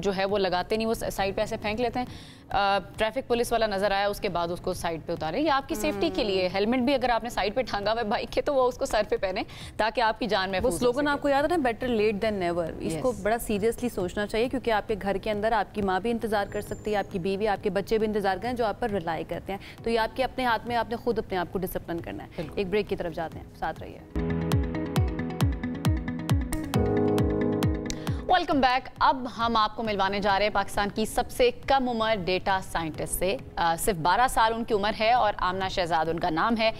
जो है वो लगाते नहीं, वो साइड पे ऐसे फेंक लेते हैं। ट्रैफिक पुलिस वाला नजर आया उसके बाद उसको साइड पे उतारे। ये आपकी सेफ्टी के लिए, हेलमेट भी अगर आपने साइड पे टांगा हुआ है बाइक के तो वो उसको सर पे पहने ताकि आपकी जान में। वो स्लोगन आपको याद है ना, बेटर लेट देन नेवर। इसको बड़ा सीरियसली सोचना चाहिए क्योंकि आपके घर के अंदर आपकी माँ भी इंतजार कर सकती है, आपकी बीवी, आपके बच्चे भी इंतजार करें जो आप पर रिलाई करते हैं। तो ये आपके अपने हाथ में, आपने खुद अपने आप को डिसिप्लिन करना है। एक ब्रेक की तरफ जाते हैं, साथ रहिए। Welcome back. अब हम आपको मिलवाने जा रहे हैं पाकिस्तान की सबसे कम उम्र डेटा साइंटिस्ट से। सिर्फ 12 साल उनकी उम्र है और आमना शहजाद उनका नाम है।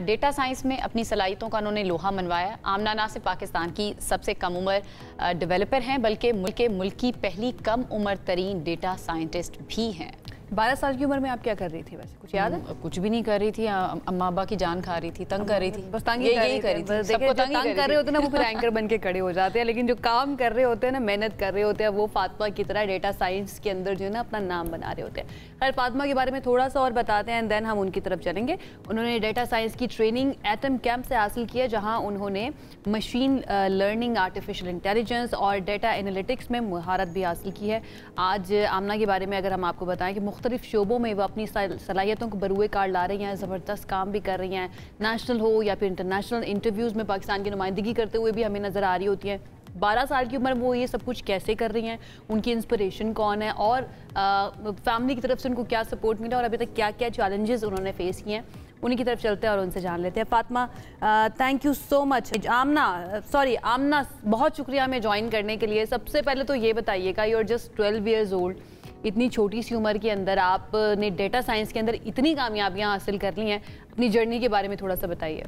डेटा साइंस में अपनी सलाहियतों का उन्होंने लोहा मनवाया। आमना ना सिर्फ पाकिस्तान की सबसे कम उम्र डेवलपर हैं बल्कि मुल्क की पहली कम उम्र तरीन डेटा साइंटिस्ट भी हैं। 12 साल की उम्र में आप क्या कर रही थी वैसे, कुछ याद है? कुछ भी नहीं कर रही थी, अम्मा अब्बा की जान खा रही थी, तंग कर रही थी, बस तंग कर रही थी। सबको तंग कर रहे होते हैं ना वो फिर एंकर बन के खड़े हो जाते हैं, लेकिन जो काम कर रहे होते हैं ना, मेहनत कर रहे होते हैं, वो फातिमा की तरह डेटा साइंस के अंदर जो है ना अपना नाम बना रहे होते हैं। खैर फातिमा के बारे में थोड़ा सा और बताते हैं एंड देन हम उनकी तरफ चलेंगे। उन्होंने डेटा साइंस की ट्रेनिंग एटम कैंप से हासिल की है, जहाँ उन्होंने मशीन लर्निंग, आर्टिफिशियल इंटेलिजेंस और डेटा एनालिटिक्स में महारत भी हासिल की है। आज आमना के बारे में अगर हम आपको बताएं कि मुख्तलिफ शोबों में वो अपनी सलाहियतों को बरूए कार ला रही हैं, ज़बरदस्त काम भी कर रही हैं, नेशनल हो या फिर इंटरनेशनल इंटरव्यूज़ में पाकिस्तान की नुमाइंदगी करते हुए भी हमें नज़र आ रही होती हैं। 12 साल की उम्र में वो ये सब कुछ कैसे कर रही हैं, उनकी इंस्पिरेशन कौन है और फैमिली की तरफ से उनको क्या सपोर्ट मिला और अभी तक क्या क्या चैलेंजेस उन्होंने फेस किए हैं, उन्हीं की तरफ चलते हैं और उनसे जान लेते हैं। Fatima, thank you so much. Amna, बहुत शुक्रिया हमें ज्वाइन करने के लिए। सबसे पहले तो ये बताइएगा, you are just 12 years old, इतनी छोटी सी उम्र के अंदर आपने डेटा साइंस के अंदर इतनी कामयाबियां हासिल कर ली हैं, अपनी जर्नी के बारे में थोड़ा सा बताइए।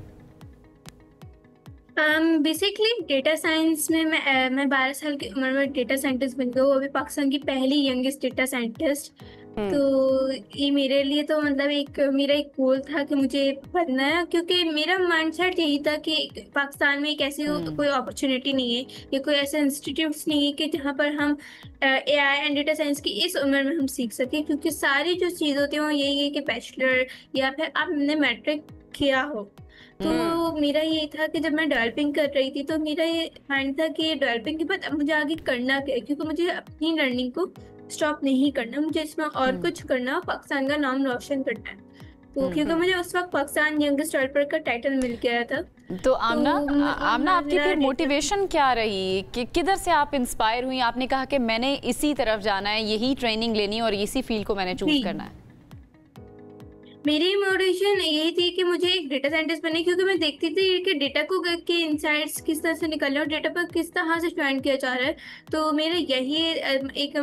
बेसिकली डेटा साइंस में मैं 12 साल की उम्र में डेटा साइंटिस्ट बन गई, वो अभी पाकिस्तान की पहली यंगेस्ट डेटा साइंटिस्ट। तो ये मेरे लिए तो मतलब मेरा एक गोल था कि मुझे बनना है, क्योंकि मेरा माइंडसेट यही था कि पाकिस्तान में एक ऐसी कोई अपॉर्चुनिटी नहीं है या कोई ऐसा इंस्टीट्यूट्स नहीं है कि जहाँ पर हम AI एंड डेटा साइंस की इस उम्र में हम सीख सकें, क्योंकि सारी जो चीज़ होती है वो यही है कि बैचलर या फिर आपने मैट्रिक किया हो। तो मेरा ये था कि जब मैं डेवलपिंग कर रही थी तो मेरा ये माइंड था कि डेवलपिंग के बाद अब मुझे आगे करना क्या है, क्योंकि मुझे अपनी लर्निंग को स्टॉप नहीं करना, मुझे इसमें और कुछ करना, पाकिस्तान का नाम रोशन करना है। तो क्योंकि मुझे उस वक्त पाकिस्तान यंगेस्ट डेवलपर का टाइटल मिल गया था। तो आमना आपकी फिर मोटिवेशन क्या रही, कि किधर से आप इंस्पायर हुई? आपने कहा कि मैंने इसी तरफ जाना है, यही ट्रेनिंग लेनी है और इसी फील्ड को मैंने चूज करना है। मेरी मोटिवेशन यही थी कि मुझे एक डेटा साइंटिस्ट बनने, क्योंकि मैं देखती थी कि डेटा को के इनसाइट्स किस तरह से निकल रहे हैं और डेटा पर किस तरह से ज्वाइन किया जा रहा है। तो मेरा यही एक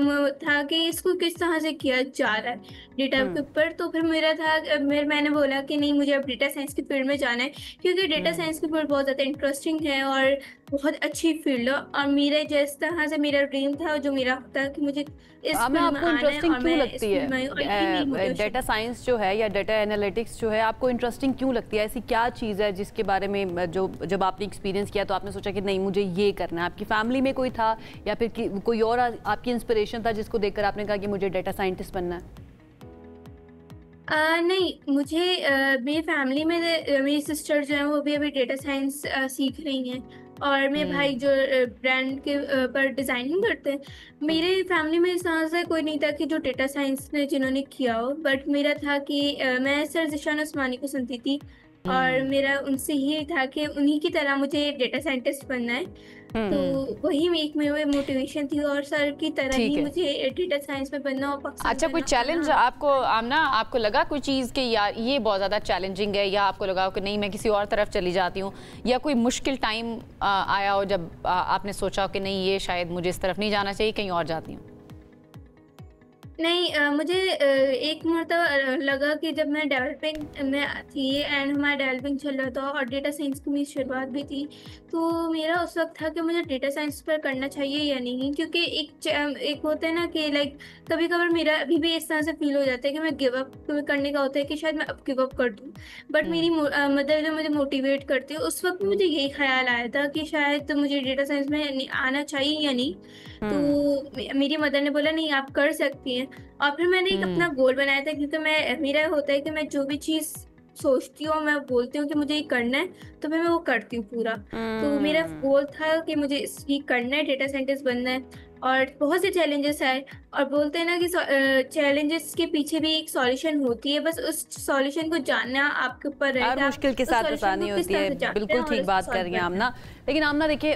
था कि इसको किस तरह से किया जा रहा है डेटा के ऊपर। तो फिर मेरा था, मैंने बोला कि नहीं, मुझे अब डेटा साइंस की फील्ड में जाना है, क्योंकि डेटा साइंस की फील्ड बहुत ज़्यादा इंटरेस्टिंग है और बहुत अच्छी फील्ड है। और मेरे जिस तरह से मेरा ड्रीम था, जो मेरा था कि मुझे आपको इंटरेस्टिंग क्यों लगती है डेटा साइंस जो है या डेटा एनालिटिक्स जो है, आपको इंटरेस्टिंग क्यों लगती है? ऐसी क्या चीज़ है जिसके बारे में जो जब आपने एक्सपीरियंस किया तो आपने सोचा कि नहीं मुझे ये करना है? आपकी फैमिली में कोई था या फिर कोई और आपकी इंस्पिरेशन था जिसको देखकर आपने कहा कि मुझे डेटा साइंटिस्ट बनना है? नहीं, मुझे मेरी फैमिली में मेरी सिस्टर जो है वो भी अभी डेटा साइंस सीख रही हैं और मेरे भाई जो ब्रांड के पर डिज़ाइनिंग करते हैं। मेरे फैमिली में इस तरह से कोई नहीं था कि जो डेटा साइंस ने जिन्होंने किया हो, बट मेरा था कि मैं सर ज़िशान उस्मानी को सुनती थी और मेरा उनसे ही था कि उन्हीं की तरह मुझे डेटा साइंटिस्ट बनना है। तो वही एक मेरी मोटिवेशन थी और सर की तरह ही मुझे डेटा साइंस में बनना और पाकिस्तान। अच्छा, कोई चैलेंज आपको आमना, आपको लगा कोई चीज़ कि यार ये बहुत ज़्यादा चैलेंजिंग है, या आपको लगा कि नहीं मैं किसी और तरफ चली जाती हूँ, या कोई मुश्किल टाइम आया हो जब आपने सोचा हो कि नहीं ये शायद मुझे इस तरफ नहीं जाना चाहिए, कहीं और जाती हूँ? नहीं, मुझे एक मरतबा लगा कि जब मैं डेवलपिंग में थी एंड हमारा डेवलपिंग चल रहा था और डेटा साइंस की मेरी शुरुआत भी थी, तो मेरा उस वक्त था कि मुझे डेटा साइंस पर करना चाहिए या नहीं, क्योंकि एक होता है ना कि लाइक कभी कभार मेरा अभी भी इस तरह से फील हो जाता है कि मैं गिव अप करने का होता है कि शायद मैं अब गिव अप कर दूँ। बट मेरी मदर जो मुझे मोटिवेट करती है, उस वक्त मुझे यही ख्याल आया था कि शायद मुझे डेटा साइंस में आना चाहिए या नहीं। तो मेरी मदर ने बोला नहीं आप कर सकती हैं, और फिर मैंने एक अपना गोल बनाया था, क्योंकि मेरा होता है कि मैं जो भी चीज़ सोचती हूँ, मैं बोलती हूँ कि मुझे ये करना है तो फिर मैं वो करती हूँ पूरा। तो मेरा गोल था कि मुझे ये करना है, डेटा साइंटिस्ट बनना है। और बहुत से चैलेंजेस आए और बोलते हैं ना कि चैलेंजेस के पीछे भी एक सॉल्यूशन होती है, बस उस सॉल्यूशन को जानना आपके ऊपर रहेगा। हर मुश्किल के साथ आसानी होती है, बिल्कुल ठीक बात कर रही हैं आमना। लेकिन आमना देखिए,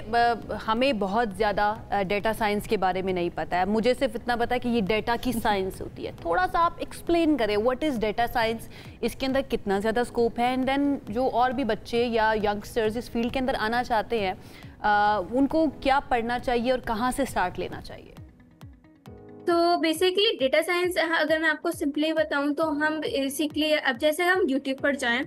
हमें बहुत ज़्यादा डेटा साइंस के बारे में नहीं पता है। मुझे सिर्फ इतना पता है कि ये डेटा की साइंस होती है। थोड़ा सा आप एक्सप्लेन करें व्हाट इज़ डेटा साइंस, इसके अंदर कितना ज़्यादा स्कोप है, एंड देन जो और भी बच्चे या यंगस्टर्स इस फील्ड के अंदर आना चाहते हैं, उनको क्या पढ़ना चाहिए और कहाँ से स्टार्ट लेना चाहिए? तो बेसिकली डेटा साइंस अगर मैं आपको सिंपली बताऊं तो हम बेसिकली अब जैसे हम यूट्यूब पर जाएं,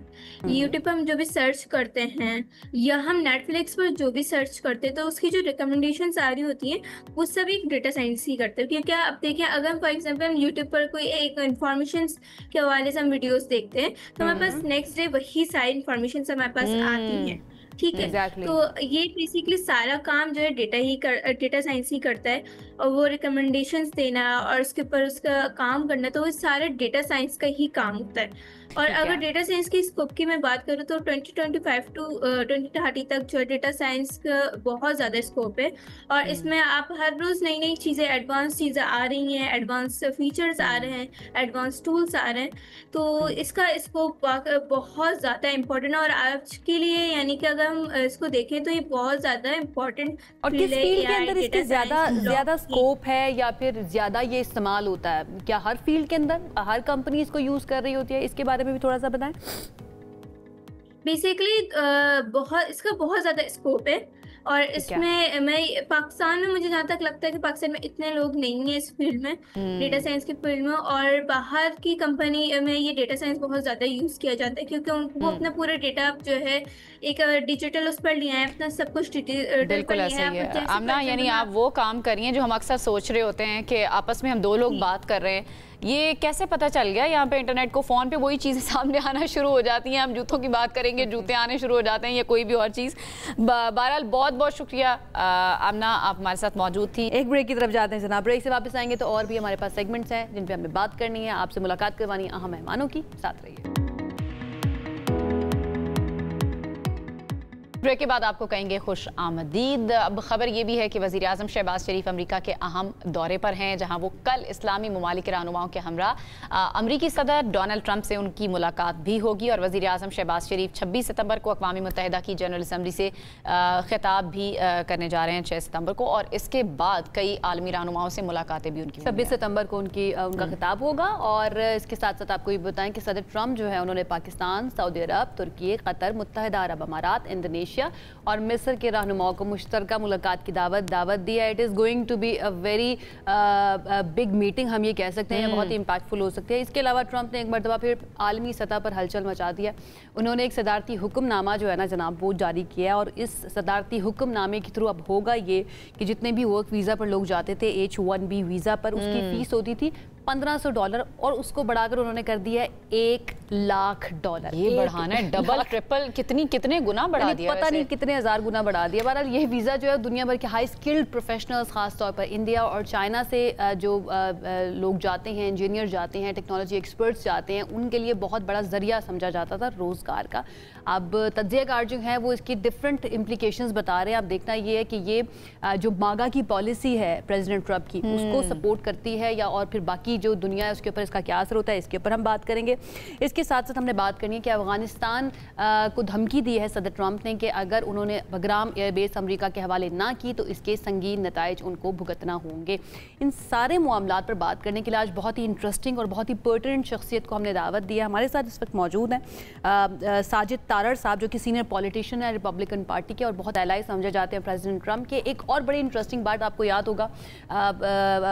यूट्यूब पर हम जो भी सर्च करते हैं या हम नेटफ्लिक्स पर जो भी सर्च करते हैं तो उसकी जो रिकमेंडेशंस आ रही होती हैं वो सब एक डेटा साइंस ही करते हैं। क्योंकि आप देखिए, अगर फॉर एग्जांपल हम यूट्यूब पर कोई एक इन्फॉर्मेशन के हवाले से हम वीडियोस देखते हैं तो हमारे पास नेक्स्ट डे वही सारी इन्फॉर्मेशन हमारे पास आती हैं, ठीक है। Exactly. तो ये बेसिकली सारा काम जो है डेटा साइंस ही करता है, और वो रिकमेंडेशंस देना और उसके ऊपर उसका काम करना, तो वो सारे डेटा साइंस का ही काम होता है। और अगर डेटा साइंस की स्कोप की मैं बात करूँ तो 2025 टू 2030 तक जो है डेटा साइंस का बहुत ज़्यादा स्कोप है, और इसमें आप हर रोज़ नई नई चीज़ें, एडवांस चीज़ें आ रही हैं, एडवांस फीचर्स आ रहे हैं, एडवांस टूल्स आ रहे हैं, तो इसका स्कोप बहुत ज़्यादा इम्पोर्टेंट है। और आज के लिए यानी कि अगर हम इसको देखें तो ये बहुत ज़्यादा इम्पोर्टेंट। और किस फील्ड के अंदर इसके ज़्यादा स्कोप है या फिर ज़्यादा ये इस्तेमाल होता है? क्या हर फील्ड के अंदर हर कंपनी इसको यूज़ कर रही होती है? इसके बारे में भी थोड़ा सा बताएं। बेसिकली इसका बहुत ज़्यादा स्कोप है, और इसमें मैं पाकिस्तान में, मुझे जहाँ तक लगता है कि पाकिस्तान में इतने लोग नहीं हैं इस फील्ड में, डेटा साइंस की फील्ड में, और बाहर की कंपनी में ये डेटा साइंस बहुत ज़्यादा यूज़ किया जाता है क्योंकि उनको अपना पूरा डेटा जो है एक डिजिटल उस पर लिया है, अपना सब कुछ डिजिटल बिल्कुल ऐसा ही है आमना। यानी आप वो काम करिए जो हम अक्सर सोच रहे होते हैं कि आपस में हम दो लोग बात कर रहे हैं, ये कैसे पता चल गया? यहाँ पे इंटरनेट को फ़ोन पे वही चीज़ें सामने आना शुरू हो जाती हैं। हम जूतों की बात करेंगे, जूते आने शुरू हो जाते हैं या कोई भी और चीज़। बहरहाल बहुत बहुत शुक्रिया आमना, आप हमारे साथ मौजूद थी। एक ब्रेक की तरफ जाते हैं जनाब। ब्रेक से वापस आएंगे तो और भी हमारे पास सेगमेंट्स हैं जिन पर हमें बात करनी है, आपसे मुलाकात करवानी है अहम मेहमानों की। साथ रहिए। ब्रेक के बाद आपको कहेंगे खुश आमदीद। अब खबर ये भी है कि वज़ीर आज़म शहबाज शरीफ अमेरिका के अहम दौरे पर हैं, जहां वो कल इस्लामी ममालिक के रहनुमाओं के हमरा अमेरिकी सदर डोनाल्ड ट्रंप से उनकी मुलाकात भी होगी। और वज़ीर आज़म शहबाज शरीफ 26 सितंबर को अक़वाम मुत्तहिदा की जनरल असम्बली से खिताब भी करने जा रहे हैं 6 सितंबर को, और इसके बाद कई आलमी रहनुमाओं से मुलाकातें भी उनकी 26 सितंबर को उनका खिताब होगा। और इसके साथ साथ आपको ये बताएं कि सदर ट्रंप जो है उन्होंने पाकिस्तान, सऊदी अरब, तुर्की, कतर, मुत्तहिदा अरब अमारात, इंडोनेशिया और मिस्र के रहनुमाओं को मुश्तरका मुलाकात की दावत दी है। It is going to be a very big meeting, हम ये कह सकते हैं, बहुत ही इम्पैक्टफुल हो सकती है। इसके अलावा ट्रंप ने एक मरतबा फिर आलमी सतह पर हलचल मचा दिया। उन्होंने एक सदारती हुक्मनामा जो है ना जनाब वो जारी किया है, और इस सदारती हुक्मनामे के थ्रू अब होगा ये कि जितने भी वर्क वीज़ा पर लोग जाते थे H1B वीज़ा पर, उसकी फ़ीस होती थी $1500 और उसको बढ़ाकर उन्होंने कर दिया है $1,00,000। ये बढ़ाना है डबल ट्रिपल, कितने गुना बढ़ा दिया, पता नहीं कितने हजार गुना बढ़ा दिया। बहरहाल ये वीज़ा जो है दुनिया भर के हाई स्किल्ड प्रोफेशनल्स, खास तौर पर इंडिया और चाइना से जो लोग जाते हैं, इंजीनियर जाते हैं, टेक्नोलॉजी एक्सपर्ट्स जाते हैं, उनके लिए बहुत बड़ा जरिया समझा जाता था रोज़गार का। अब तज्ज़ियाकार जो है वो इसकी डिफरेंट इम्प्लीकेशंस बता रहे हैं। अब देखना ये है कि ये जो मागा की पॉलिसी है प्रेसिडेंट ट्रंप की, उसको सपोर्ट करती है या और फिर बाकी जो दुनिया है उसके ऊपर इसका क्या असर होता है, इसके ऊपर हम बात करेंगे। इसके साथ साथ हमने बात करनी है कि अफगानिस्तान को धमकी दी है सदर ट्रंप ने कि अगर उन्होंने बगराम एयरबेस अमेरिका के हवाले ना की तो इसके संगीन नताइज उनको भुगतना होंगे। इन सारे मामलात पर बात करने के लिए आज बहुत ही इंटरेस्टिंग और बहुत ही पर्टिनेंट शख्सियत को हमने दावत दी है। हमारे साथ इस वक्त मौजूद हैं साजिद तारड़ साहब, जो कि सीनियर पॉलिटिशियन है रिपब्लिकन पार्टी के और बहुत एलाई समझे जाते हैं प्रेसिडेंट ट्रंप के। एक और बड़ी इंटरेस्टिंग बात आपको याद होगा,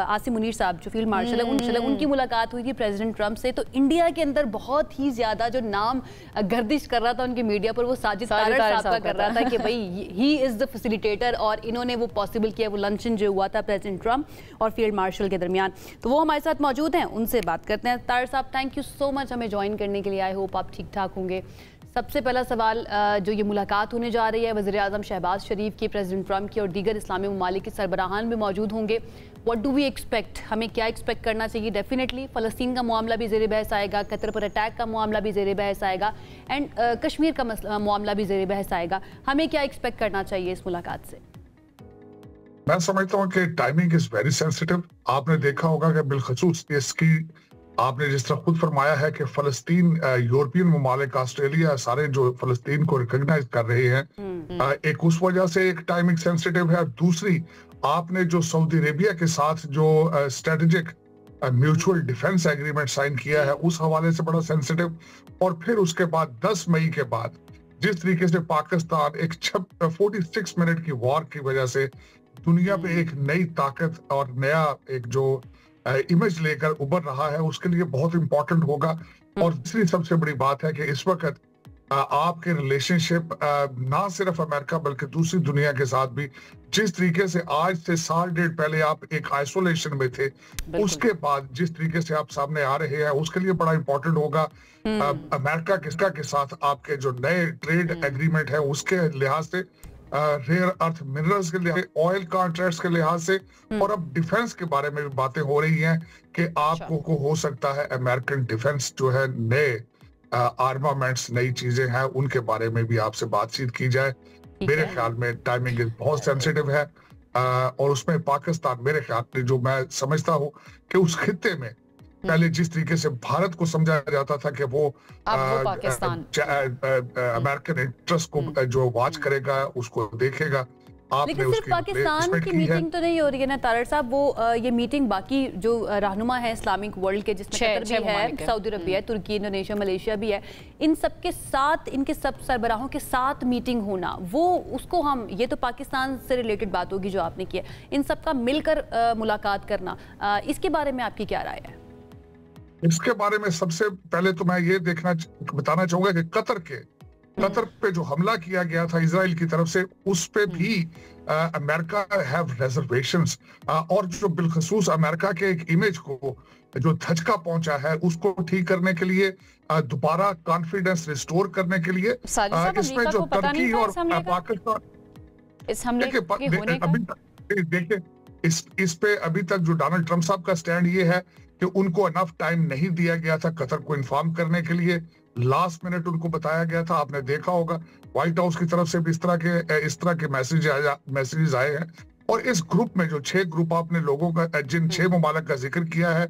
आसिम मुनीर साहब जो फील्ड मार्शल है, उनकी मुलाकात हुई थी प्रेसिडेंट ट्रंप से, तो इंडिया के अंदर बहुत ही ज्यादा जो नाम गर्दिश कर रहा था उनके मीडिया पर वो साजिद तारड़ साहब का कर रहा था कि भाई ही इज द फैसिलिटेटर, और इन्होंने वो पॉसिबल किया, वो लंचन जो हुआ था प्रेसिडेंट ट्रंप और फील्ड मार्शल के दरमियान। तो वो हमारे साथ मौजूद हैं, उनसे बात करते हैं। तारड़ साहब, थैंक यू सो मच हमें ज्वाइन करने के लिए। आई होप आप ठीक ठाक होंगे। सबसे पहला सवाल, जो ये मुलाकात होने जा रही है वज़ीर आज़म शहबाज शरीफ की, प्रेसिडेंट ट्रंप की और दीगर इस्लामी ममालिक के सरबराहान भी मौजूद होंगे। व्हाट डू वी एक्सपेक्ट, हमें क्या एक्सपेक्ट करना चाहिए? डेफिनेटली फ़लस्तीन का मामला भी ज़ेर बहस आएगा, कतर पर अटैक का मामला भी ज़ेर बहस आएगा, एंड कश्मीर का मामला भी ज़ेर बहस आएगा। हमें क्या एक्सपेक्ट करना चाहिए इस मुलाकात से? मैं समझता हूँ कि टाइमिंग इज वेरी सेंसिटिव। आपने देखा होगा कि बिलखसूस इसकी आपने जिस तरह खुद फरमाया है कि फलस्तीन, यूरोपियन ममालिक, ऑस्ट्रेलिया, सारे जो फलस्तीन को रिकॉग्नाइज कर रहे हैं, एक उस वजह से एक टाइमिंग सेंसिटिव है। दूसरी, आपने जो सऊदी अरेबिया के साथ जो strategic mutual defence agreement sign किया है, उस हवाले से बड़ा सेंसिटिव। और फिर उसके बाद 10 मई के बाद जिस तरीके से पाकिस्तान एक 46 मिनट की वॉर की वजह से दुनिया पे एक नई ताकत और नया एक जो इमेज लेकर उभर रहा है, उसके लिए बहुत इंपॉर्टेंट होगा। और दूसरी सबसे बड़ी बात है कि इस वक्त आपके रिलेशनशिप ना सिर्फ अमेरिका बल्कि दूसरी दुनिया के साथ भी, जिस तरीके से आज से साल डेढ़ पहले आप एक आइसोलेशन में थे, उसके बाद जिस तरीके से आप सामने आ रहे हैं, उसके लिए बड़ा इंपॉर्टेंट होगा अमेरिका किसका के साथ आपके जो नए ट्रेड एग्रीमेंट है उसके लिहाज से, रेयर अर्थ मिनरल्स के लिहाज, ऑयल कॉन्ट्रैक्ट्स के लिहाज से, और अब डिफेंस के बारे में भी बातें हो रही हैं कि आपको को हो सकता है अमेरिकन डिफेंस जो है नए आर्मामेंट्स नई चीजें हैं उनके बारे में भी आपसे बातचीत की जाए। मेरे ख्याल में टाइमिंग बहुत सेंसिटिव है और उसमें पाकिस्तान मेरे ख्याल में जो मैं समझता हूँ कि उस खित्ते में पहले जिस तरीके से भारत को समझा जाता था कि वो अमेरिकन इंटरेस्ट को जो वॉच करेगा उसको देखेगा। लेकिन सिर्फ पाकिस्तान की मीटिंग तो नहीं हो रही है ना तारड़ साहब, वो ये मीटिंग बाकी जो रहनुमा है इस्लामिक वर्ल्ड के, जिसमें कतर भी है, सऊदी अरब है, तुर्की, इंडोनेशिया, मलेशिया भी है, इन सब के साथ, इनके सब सरबराहों के साथ मीटिंग होना, वो उसको हम, ये तो पाकिस्तान से रिलेटेड बात होगी जो आपने की है, इन सब का मिलकर मुलाकात करना, इसके बारे में आपकी क्या राय है? इसके बारे में सबसे पहले तो मैं ये बताना चाहूंगा कि कतर पे जो हमला किया गया था इजराइल की तरफ से, उस पे भी अमेरिका हैव रिजर्वेशंस, और जो बिलखसूस अमेरिका के एक इमेज को जो धचका पहुंचा है उसको ठीक करने के लिए, दोबारा कॉन्फिडेंस रिस्टोर करने के लिए, इसमें जो तुर्की और पाकिस्तान इस हमले के होने का, देखिए इस पे अभी तक जो डोनाल्ड ट्रंप साहब का स्टैंड ये है कि उनको इनफ टाइम नहीं दिया गया था कतर को इन्फॉर्म करने के लिए, लास्ट मिनट उनको बताया गया था। आपने देखा होगा व्हाइट हाउस की तरफ से भी इस तरह के मैसेजेस आए हैं। और इस ग्रुप में जो 6 ग्रुप आपने लोगों का, जिन 6 ममालिक का जिक्र किया है,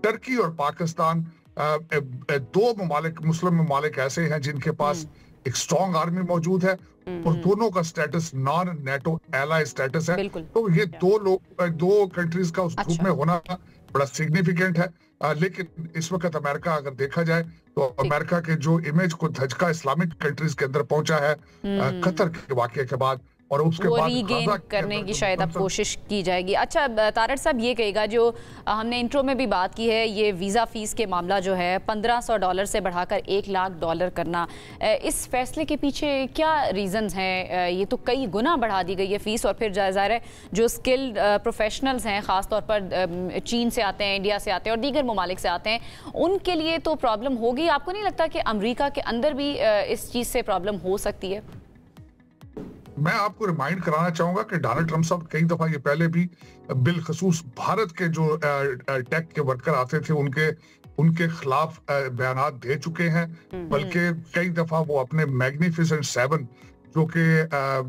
टर्की और पाकिस्तान 2 ममालिक, मुस्लिम ममालिक ऐसे हैं जिनके पास एक स्ट्रॉन्ग आर्मी मौजूद है और दोनों का status non NATO ally status है। तो ये 2 कंट्रीज का उस ग्रुप में होना बड़ा सिग्निफिकेंट है। लेकिन इस वक्त अमेरिका अगर देखा जाए तो अमेरिका के जो इमेज को धचका इस्लामिक कंट्रीज के अंदर पहुंचा है कतर के वाकये के बाद, और उसके बाद रीगेन करने की शायद अब कोशिश की जाएगी। अच्छा तारड़ साहब, ये कहेगा जो हमने इंट्रो में भी बात की है, ये वीज़ा फ़ीस के मामला जो है $1500 से बढ़ाकर $1,00,000 करना, इस फैसले के पीछे क्या रीज़न्स हैं? ये तो कई गुना बढ़ा दी गई है फ़ीस, और फिर ज़ाहिर है जो स्किल्ड प्रोफेशनल्स हैं, ख़ासतौर पर चीन से आते हैं, इंडिया से आते हैं और दीगर ममालिक से आते हैं, उनके लिए तो प्रॉब्लम होगी। आपको नहीं लगता कि अमरीका के अंदर भी इस चीज़ से प्रॉब्लम हो सकती है? मैं आपको रिमाइंड कराना चाहूंगा कि डोनाल्ड ट्रंप साहब कई दफा ये पहले भी बिलखसूस भारत के जो टेक के वर्कर आते थे उनके खिलाफ बयानात दे चुके हैं, बल्कि कई दफा वो अपने मैग्निफिसेंट 7 जो कि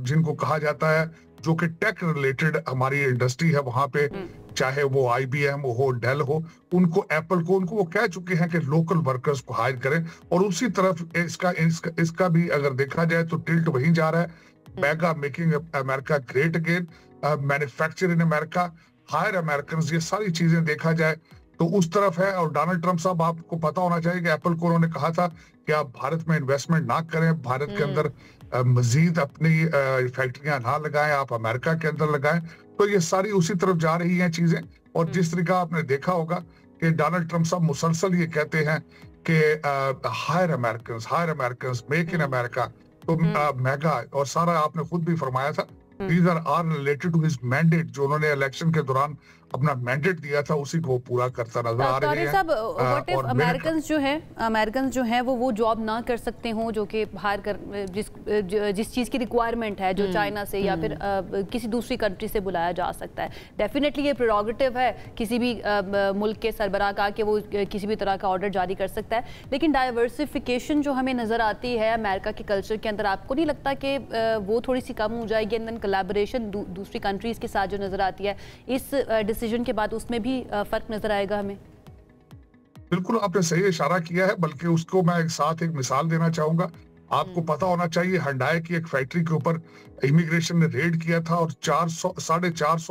जिनको कहा जाता है, जो कि टेक रिलेटेड हमारी इंडस्ट्री है, वहां पे चाहे वो IBM हो, डेल हो, उनको एप्पल को, उनको वो कह चुके हैं कि लोकल वर्कर्स को हायर करें। और उसी तरफ इसका भी अगर देखा जाए तो टिल्ट वहीं जा रहा है, MAGA making America great again, manufacture in America, hire American, ये सारी चीजें देखा जाए तो उस तरफ है। और डोनाल्ड ट्रंप साहब, आपको पता होना चाहिए कि एप्पल को उन्होंने कहा था कि आप भारत में इन्वेस्टमेंट ना करें, भारत के अंदर मजीद अपनी फैक्ट्रियां ना लगाएं, आप अमेरिका के अंदर लगाएं। तो ये सारी उसी तरफ जा रही हैं चीजें। और जिस तरीका आपने देखा होगा कि डोनाल्ड ट्रंप साहब मुसलसल ये कहते हैं कि hire American, make in America, तो मेगा, और सारा आपने खुद भी फरमाया था, these are related to his mandate, जो उन्होंने इलेक्शन के दौरान अपना मैंडेट दिया था, उसी को पूरा करता नजर आ रहे हैं। व्हाट इफ अमेरिकन जो हैं वो जॉब ना कर सकते हों, जो कि बाहर कर जिस चीज़ की रिक्वायरमेंट है, जो चाइना से या फिर किसी दूसरी कंट्री से बुलाया जा सकता है। डेफिनेटली ये प्रेरोगेटिव है किसी भी मुल्क के सरबराह का कि वो किसी भी तरह का ऑर्डर जारी कर सकता है, लेकिन डाइवर्सिफिकेशन जो हमें नज़र आती है अमेरिका के कल्चर के अंदर, आपको नहीं लगता कि वो थोड़ी सी कम हो जाएगी? एंड देन कोलैबोरेशन दूसरी कंट्रीज़ के साथ जो नज़र आती है इस डिसीजन के बाद, उसमें भी फर्क नजर आएगा हमें? बिल्कुल आपने सही इशारा किया है, बल्कि उसको मैं एक मिसाल देना चाहूंगा। आपको पता होना चाहिए हुंडई की एक फैक्ट्री के ऊपर इमिग्रेशन ने रेड किया था और 450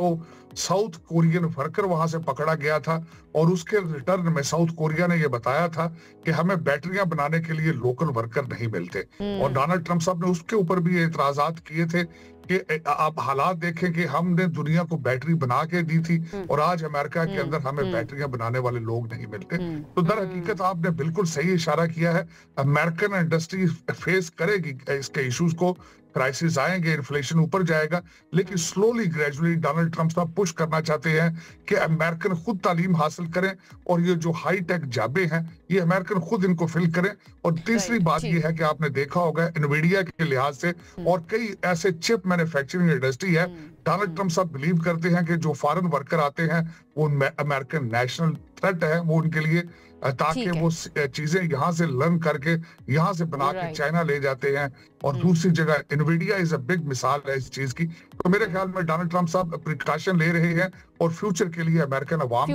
साउथ कोरियन वर्कर वहां से पकड़ा गया था और उसके रिटर्न में साउथ कोरिया ने यह बताया था कि हमें बैटरियां बनाने के लिए लोकल वर्कर नहीं मिलते। और डोनाल्ड ट्रंप साहब ने उसके ऊपर भी एतराजात किए थे कि आप हालात देखें कि हमने दुनिया को बैटरी बना के दी थी और आज अमेरिका के अंदर हमें बैटरियां बनाने वाले लोग नहीं मिलते। तो दर हकीकत आपने बिल्कुल सही इशारा किया है, अमेरिकन इंडस्ट्री फेस करेगी इसके इश्यूज को, क्राइसिस आएंगे, इन्फ्लेशन ऊपर जाएगा, लेकिन स्लोली ग्रेजुअली डोनाल्ड ट्रंप साहब पुश करना चाहते हैं कि अमेरिकन खुद तालीम हासिल करें और ये जो हाई टेक जाबे हैं ये अमेरिकन खुद इनको फिल करें। और तीसरी बात ये है कि आपने देखा होगा एनवीडिया के लिहाज से और कई ऐसे चिप मैन्युफैक्चरिंग इंडस्ट्री है, डोनाल्ड ट्रंप साहब बिलीव करते हैं कि जो फॉरेन वर्कर आते हैं वो अमेरिकन नेशनल थ्रेट है, वो उनके लिए ताकि वो चीजें यहाँ से लर्न करके यहाँ से बना के चाइना ले जाते हैं। और दूसरी जगह एनवीडिया इज अ बिग मिसाल है इस चीज की। तो मेरे ख्याल में डोनाल्ड ट्रंप साहब प्रिकॉशन ले रहे हैं और फ्यूचर के लिए अमेरिकन अवाम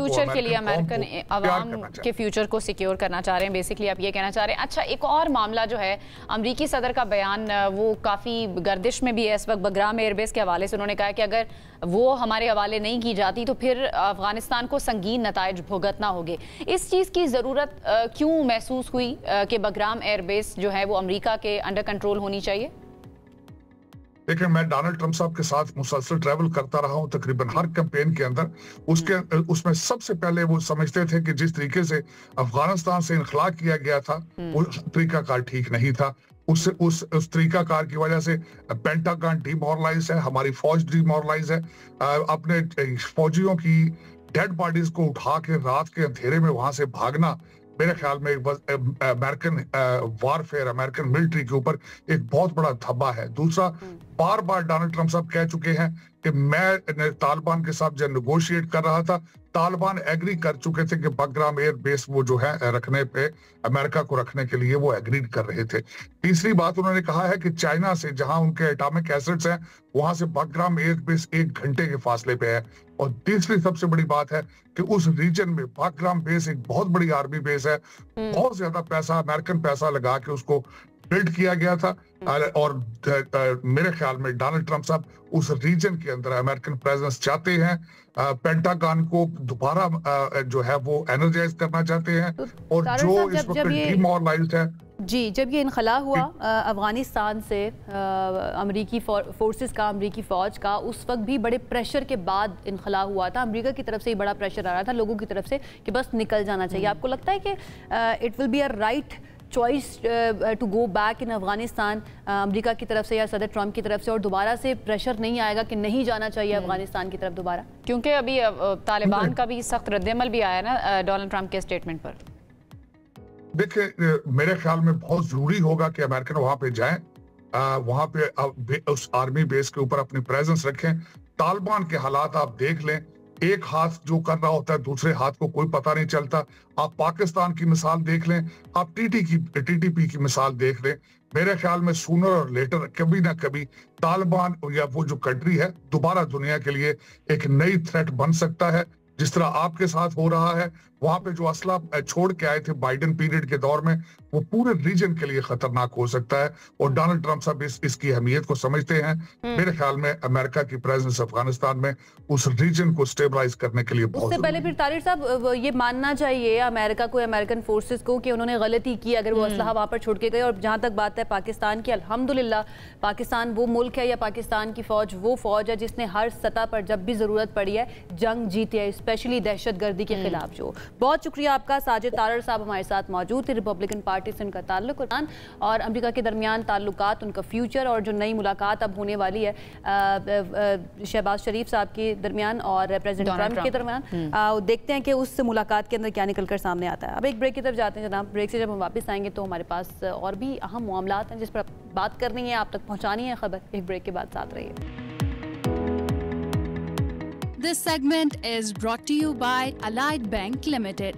के फ्यूचर को सिक्योर करना चाह रहे हैं, बेसिकली आप ये कहना चाह रहे हैं। अच्छा, एक और मामला जो है, अमरीकी सदर का बयान वो काफी गर्दिश में भी है इस वक्त। बगराम एयरबेस के हवाले से उन्होंने कहा कि अगर वो हमारे हवाले नहीं की जाती तो फिर अफगानिस्तान को संगीन नताइज भुगतना होंगे। इस चीज की जरूरत क्यों महसूस हुई कि बगराम एयरबेस जो है वो अमेरिका के अंडर कंट्रोल होनी चाहिए? देखिए, मैं डोनाल्ड ट्रंप साहब के साथ मुसलसल ट्रैवल करता रहा हूं तकरीबन हर कैंपेन के अंदर। उसमें सबसे पहले वो समझते थे कि जिस तरीके से अफगानिस्तान से इनखला किया गया था वो तरीकाकार ठीक नहीं था। उस तरीकाकार की वजह से पेंटागन डिमोरलाइज है, हमारी फौज डिमोरलाइज है। अपने फौजियों की डेड बॉडीज को उठा के रात के अंधेरे में वहां से भागना मेरे ख्याल में अमेरिकन वारफेयर, अमेरिकन मिलिट्री के ऊपर एक बहुत बड़ा धब्बा है। दूसरा, बार बार डोनाल्ड ट्रंप साहब कह चुके हैं कि मैं तालिबान के साथ जब नेगोशिएट कर रहा था, तालिबान एग्री कर चुके थे कि बगराम एयर बेस वो जो है रखने पे, अमेरिका को रखने के लिए वो एग्री कर रहे थे। तीसरी बात उन्होंने कहा है कि चाइना से जहां उनके एटॉमिक एसेट्स हैं वहां से बगराम एयर बेस 1 घंटे के फासले पे है। और तीसरी सबसे बड़ी बात है कि उस रीजन में बगराम बेस एक बहुत बड़ी आर्मी बेस है, बहुत ज्यादा पैसा, अमेरिकन पैसा लगा के उसको बिल्ड किया गया था। और मेरे ख्याल में डोनाल्ड ट्रंप साहब उस रीजन के अंदर अमेरिकन प्रेजेंस चाहते हैं, पेंटागन को दोबारा जो है वो एनर्जाइज करना चाहते हैं। तो और जो इस वक्त डिमोरलाइज्ड है जी, जब ये इनखला हुआ अफगानिस्तान से अमरीकी फोर्सेस का, अमरीकी फ़ौज का, उस वक्त भी बड़े प्रेशर के बाद इनखला हुआ था। अमरीका की तरफ से ही बड़ा प्रेशर आ रहा था लोगों की तरफ से कि बस निकल जाना चाहिए। आपको लगता है कि it will be a right choice to go back in Afghanistan America की तरफ से या सदर ट्रंप की तरफ से, और दोबारा से प्रेशर नहीं आएगा कि नहीं जाना चाहिए अफगानिस्तान की तरफ दोबारा? क्योंकि अभी तालिबान का भी सख्त रद्दअमल भी आया ना डोनाल्ड ट्रंप के स्टेटमेंट पर। देखिए, मेरे ख्याल में बहुत जरूरी होगा कि अमेरिकन वहां पे जाएं, वहां पे उस आर्मी बेस के ऊपर अपनी प्रेजेंस रखें। तालिबान के हालात आप देख लें, एक हाथ जो कर रहा होता है दूसरे हाथ को कोई पता नहीं चलता। आप पाकिस्तान की मिसाल देख लें, आप टीटीपी की मिसाल देख लें। मेरे ख्याल में सूनर और लेटर कभी ना कभी तालिबान या वो जो कंट्री है दोबारा दुनिया के लिए एक नई थ्रेट बन सकता है, जिस तरह आपके साथ हो रहा है। वहां पे जो असला छोड़ के आए थे बाइडेन पीरियड के दौर में, वो पूरे रीजन के लिए खतरनाक हो सकता है। और डोनाल्ड ट्रंप साहब इसकी अहमियत को समझते हैं। मेरे ख्याल में अमेरिका की प्रेजेंस अफगानिस्तान में उस रीजन को स्टेबलाइज करने के लिए बहुत। उससे पहले फिर तारिर साहब ये मानना चाहिए अमेरिका को, अमेरिकन फोर्सेस को, कि उन्होंने गलती की अगर वो असलहा वहां पर छोड़ के गए। और जहां तक बात है पाकिस्तान की, अल्हम्दुलिल्लाह पाकिस्तान वो मुल्क है या पाकिस्तान की फौज वो फौज है जिसने हर सतह पर जब भी जरूरत पड़ी है जंग जीती है, स्पेशली दहशतगर्दी के खिलाफ। जो बहुत शुक्रिया आपका साजिद तारड़ साहब हमारे साथ मौजूद थे। रिपब्लिकन पार्टी से उनका ताल्लुक और अमेरिका के दरमियान ताल्लुकात, उनका फ्यूचर और जो नई मुलाकात अब होने वाली है शहबाज शरीफ साहब के दरमियान और प्रेसिडेंट ट्रंप के दरमियान, देखते हैं कि उस मुलाकात के अंदर क्या निकलकर सामने आता है। अब एक ब्रेक की तरफ जाते हैं जनाब। ब्रेक से जब हम वापस आएंगे तो हमारे पास और भी अहम मामलात हैं जिस पर बात करनी है, आप तक पहुंचानी है खबर। एक ब्रेक के बाद साथ रहिए। This segment is brought to you by Allied Bank Limited.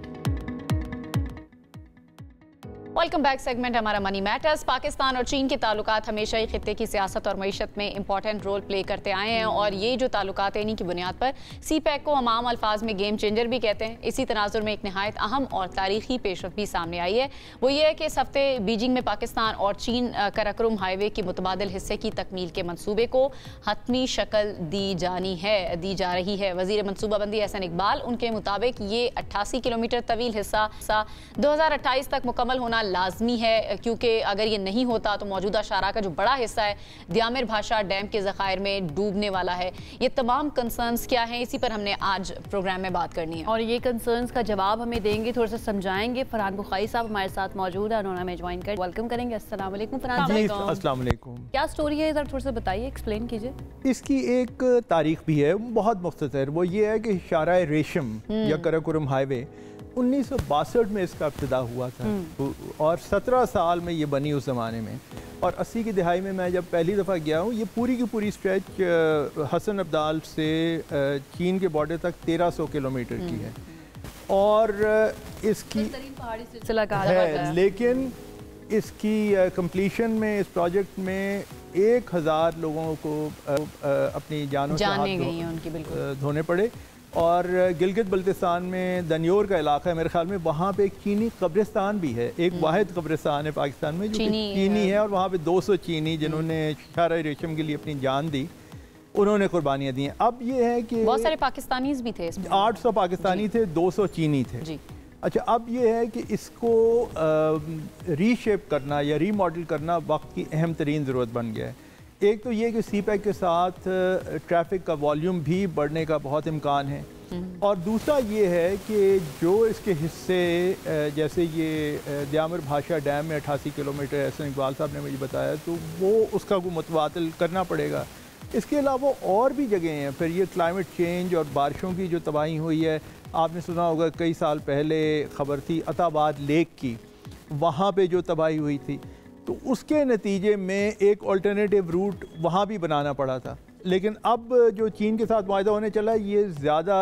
Welcome back. Segment हमारा मनी मैटर्स। पाकिस्तान और चीन के ताल्लुकात हमेशा ही खित्ते की सियासत और मईशत में इंपॉर्टेंट रोल प्ले करते आए हैं और ये जो ताल्लुकात हैं इन्हीं की बुनियाद पर CPEC को हम आम अल्फाज में गेम चेंजर भी कहते हैं। इसी तनाजुर में एक नहायत अहम और तारीखी पेशरफ भी सामने आई है। वो ये है कि इस हफ्ते बीजिंग में पाकिस्तान और चीन कराकोरम हाईवे की मुतबादिल हिस्से की तकमील के मनसूबे को हतमी शक्ल दी जा रही है। वजीर मनसूबाबंदी एहसन इकबाल उनके मुताबिक ये 88 किलोमीटर तवील हिस्सा 2028 तक मुकम्मल होना लाजमी है, क्योंकि अगर ये नहीं होता तो मौजूदा शारा का जो बड़ा हिस्सा है दियामिर भाषा डैम के ज़खायर में डूबने वाला है। ये तमाम कंसर्न्स क्या हैं, इसी पर हमने आज प्रोग्राम में बात करनी है और ये कंसर्न्स का जवाब हमें देंगे, थोड़ा सा समझाएंगे। फरहान बुखारी साहब हमारे साथ मौजूद है, उन्होंने हमें ज्वाइन कर वेलकम करेंगे। अस्सलाम वालेकुम फरहान साहब। अस्सलाम वालेकुम। क्या स्टोरी है, जरा थोड़ा सा बताइए, एक्सप्लेन कीजिए। इसकी एक तारीख भी है बहुत मुख्तसर। वो ये है कि शारा रेशम या कराकोरम हाईवे 1962 में इसका इब्तिदा हुआ था और 17 साल में ये बनी उस ज़माने में। और 80 की दिहाई में मैं जब पहली दफ़ा गया हूँ, ये पूरी की पूरी स्ट्रेच हसन अब्दाल से चीन के बॉर्डर तक 1300 किलोमीटर की है और इसकी है, लेकिन इसकी कंप्लीशन में, इस प्रोजेक्ट में 1000 लोगों को अपनी जानों से हाथ धोने पड़े। और गिलगित बल्तिस्तान में दनियोर का इलाका है मेरे ख्याल में, वहाँ पे एक चीनी कब्रिस्तान भी है, एक वाहिद कब्रिस्तान है पाकिस्तान में जो चीनी है और वहाँ पे 200 चीनी जिन्होंने शारा रेशम के लिए अपनी जान दी, उन्होंने कुर्बानियाँ दी हैं। अब ये है कि बहुत सारे पाकिस्तानीज भी थे, 800 पाकिस्तानी थे, 200 चीनी थे जी। अच्छा, अब ये है कि इसको रीशेप करना या रीमॉडल करना वक्त की अहम तरीन ज़रूरत बन गया है। एक तो ये कि CPEC के साथ ट्रैफिक का वॉल्यूम भी बढ़ने का बहुत इम्कान है और दूसरा ये है कि जो इसके हिस्से जैसे ये दियामिर भाषा डैम में 88 किलोमीटर एहसन इकबाल साहब ने मुझे बताया, तो वो उसका को मुतबादिल करना पड़ेगा। इसके अलावा और भी जगह हैं। फिर ये क्लाइमेट चेंज और बारिशों की जो तबाही हुई है, आपने सुना होगा कई साल पहले ख़बर थी अताबाद लेक की, वहाँ पे जो तबाही हुई थी, तो उसके नतीजे में एक अल्टरनेटिव रूट वहाँ भी बनाना पड़ा था। लेकिन अब जो चीन के साथ वायदा होने चला, ये ज़्यादा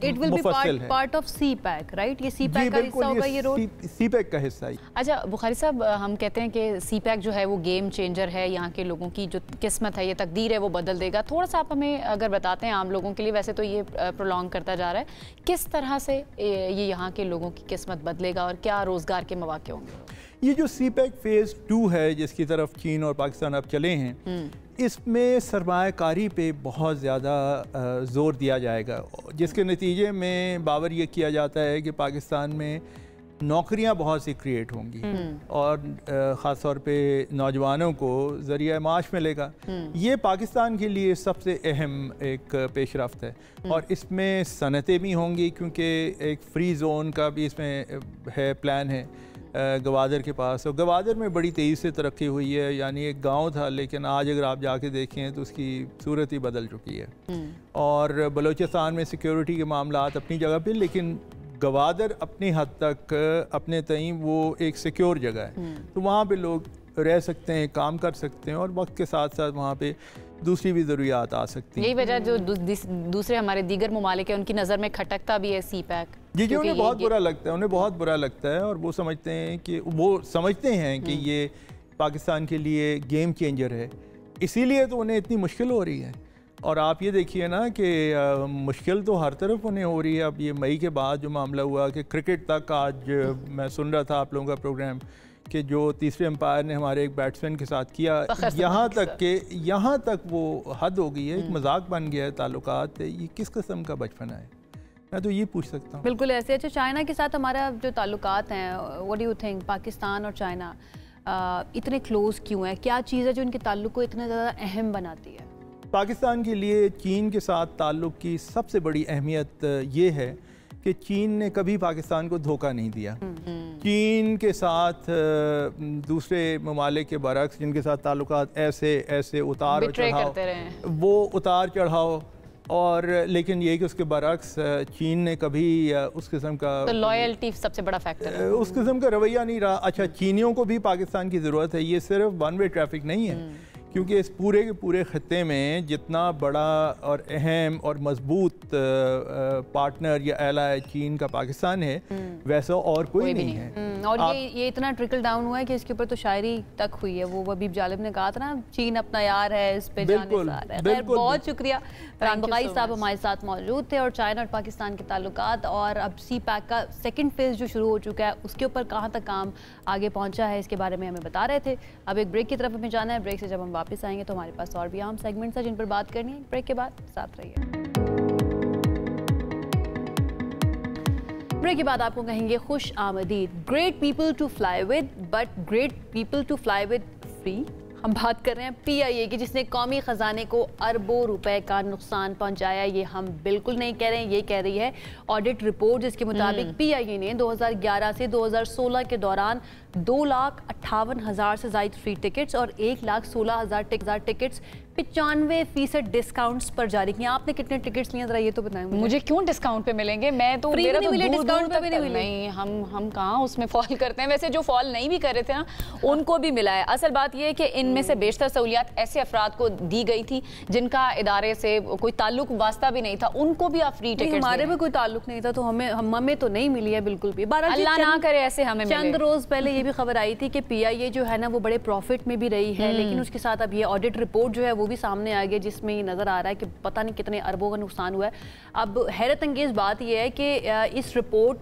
मुफस्सिल है। Part of CPEC, right? ये CPEC का हिस्सा होगा ये रोड? CPEC का हिस्सा है। अच्छा बुखारी साहब, हम कहते हैं कि CPEC जो है वो गेम चेंजर है, यहाँ के लोगों की जो किस्मत है, ये तकदीर है, वो बदल देगा। थोड़ा सा आप हमें अगर बताते हैं आम लोगों के लिए, वैसे तो ये प्रोलॉन्ग करता जा रहा है, किस तरह से ये यहाँ के लोगों की किस्मत बदलेगा और क्या रोज़गार के मौके होंगे? ये जो CPEC फ़ेज़ 2 है जिसकी तरफ चीन और पाकिस्तान अब चले हैं, इसमें सरमायाकारी पे बहुत ज़्यादा ज़ोर दिया जाएगा, जिसके नतीजे में बावर ये किया जाता है कि पाकिस्तान में नौकरियां बहुत सी क्रिएट होंगी और ख़ास तौर पे नौजवानों को ज़रिया माश मिलेगा। ये पाकिस्तान के लिए सबसे अहम एक पेशरफ्त है और इसमें सनतें भी होंगी, क्योंकि एक फ्री जोन का भी इसमें है, प्लान है गवादर के पास। और गवादर में बड़ी तेज़ी से तरक्की हुई है, यानी एक गांव था लेकिन आज अगर आप जाके देखें तो उसकी सूरत ही बदल चुकी है। और बलूचिस्तान में सिक्योरिटी के मामलात अपनी जगह पे, लेकिन गवादर अपनी हद तक अपने तई वो एक सिक्योर जगह है, तो वहाँ पे लोग रह सकते हैं, काम कर सकते हैं और वक्त के साथ साथ वहाँ पे दूसरी भी ज़रूरियात आ सकती हैं। यही वजह जो दूसरे हमारे दीगर ममालिक हैं उनकी नज़र में खटकता भी है CPEC। जी, उन्हें बहुत बुरा लगता है, उन्हें बहुत बुरा लगता है और वो समझते हैं कि ये पाकिस्तान के लिए गेम चेंजर है, इसीलिए तो उन्हें इतनी मुश्किल हो रही है। और आप ये देखिए ना कि मुश्किल तो हर तरफ उन्हें हो रही है। अब ये मई के बाद जो मामला हुआ कि क्रिकेट तक, आज मैं सुन रहा था आप लोगों का प्रोग्राम, कि जो तीसरे एम्पायर ने हमारे एक बैट्समैन के साथ किया, यहाँ तक वो हद हो गई है, एक मजाक बन गया है ताल्लुकात। ये किस किस्म का बचपना है, मैं तो ये पूछ सकता हूँ। बिल्कुल ऐसे। अच्छा, चाइना के साथ हमारा जो ताल्लुकात हैं, what do you think, Pakistan और चाइना इतने क्लोज क्यों है? क्या चीज़ है जो इनके ताल्लुक को इतना ज़्यादा अहम बनाती है? पाकिस्तान के लिए चीन के साथ ताल्लुक़ की सबसे बड़ी अहमियत ये है कि चीन ने कभी पाकिस्तान को धोखा नहीं दिया। चीन के साथ दूसरे ममालिक के बरक्स जिनके साथ ताल्लुकात ऐसे उतार चढ़ाव, वो उतार चढ़ाव, और लेकिन ये कि उसके बरक्स चीन ने कभी उस किस्म का, तो लॉयल्टी सबसे बड़ा फैक्टर है, उस किस्म का रवैया नहीं रहा। अच्छा, चीनियों को भी पाकिस्तान की ज़रूरत है, ये सिर्फ वन वे ट्रैफिक नहीं है, क्योंकि इस पूरे के पूरे खत्ते में जितना बड़ा और अहम और मजबूत पार्टनर या एलाय चीन का पाकिस्तान है, वैसा और कोई नहीं है। और ये इतना ट्रिकल डाउन हुआ है कि इसके ऊपर तो शायरी तक हुई है। वो हबीब जालिब ने कहा था ना, चीन अपना यार है, इस पे जाने सार है। खैर, बहुत शुक्रिया। फरहान बकाई साहब हमारे साथ मौजूद थे और चाइना और पाकिस्तान के ताल्लुकात और अब सी पैक का सेकंड फेज जो शुरू हो चुका है उसके ऊपर कहाँ तक काम आगे पहुँचा है इसके बारे में हमें बता रहे थे। अब एक ब्रेक की तरफ हमें जाना है। ब्रेक से जब हम वापस आएंगे तो हमारे पास और भी अहम सेगमेंट्स हैं जिन पर बात करनी है। ब्रेक के बाद साथ रहिए। ब्रेक के बाद आपको कहेंगे खुश आमदीद। Great people to fly with but great people to fly with free. हम बात कर रहे हैं PIA की, जिसने कौमी खजाने को अरबों रुपए का नुकसान पहुंचाया। ये हम बिल्कुल नहीं कह रहे हैं, ये कह रही है ऑडिट रिपोर्ट, जिसके मुताबिक PIA ने 2011 से 2016 के दौरान 2,58,000 से ज़ायद फ्री टिकट्स और 1,16,000 टिकट्स 95% डिस्काउंट्स पर जारी किए। आपने कितने टिकट्स लिए जरा ये तो बताएं मुझे क्यों डिस्काउंट पे मिलेंगे? मैं तो फ्री नहीं मिले, डिस्काउंट पे भी नहीं मिले। नहीं, हम कहाँ उसमें फॉल करते हैं। वैसे जो फॉल नहीं भी कर रहे थे ना, उनको भी मिला है। असल बात ये है कि इनमें से बेशतर सहूलियात ऐसे अफराद को दी गई थी जिनका इदारे से कोई ताल्लुक वास्ता भी नहीं था, उनको भी आप फ्री टिकट। हमारे में कोई ताल्लुक नहीं था तो हमें तो नहीं मिली है बिल्कुल भी। अल्लाह ना करे ऐसे हमें मिले। चंद रोज पहले ये भी खबर आई थी कि PIA जो है ना वो बड़े प्रॉफिट में भी रही है, लेकिन उसके साथ अब ये ऑडिट रिपोर्ट जो है वो भी सामने आ गई, जिसमें ये नजर आ रहा है कि पता नहीं कितने अरबों का नुकसान हुआ है। अब हैरत अंगेज बात यह है कि इस रिपोर्ट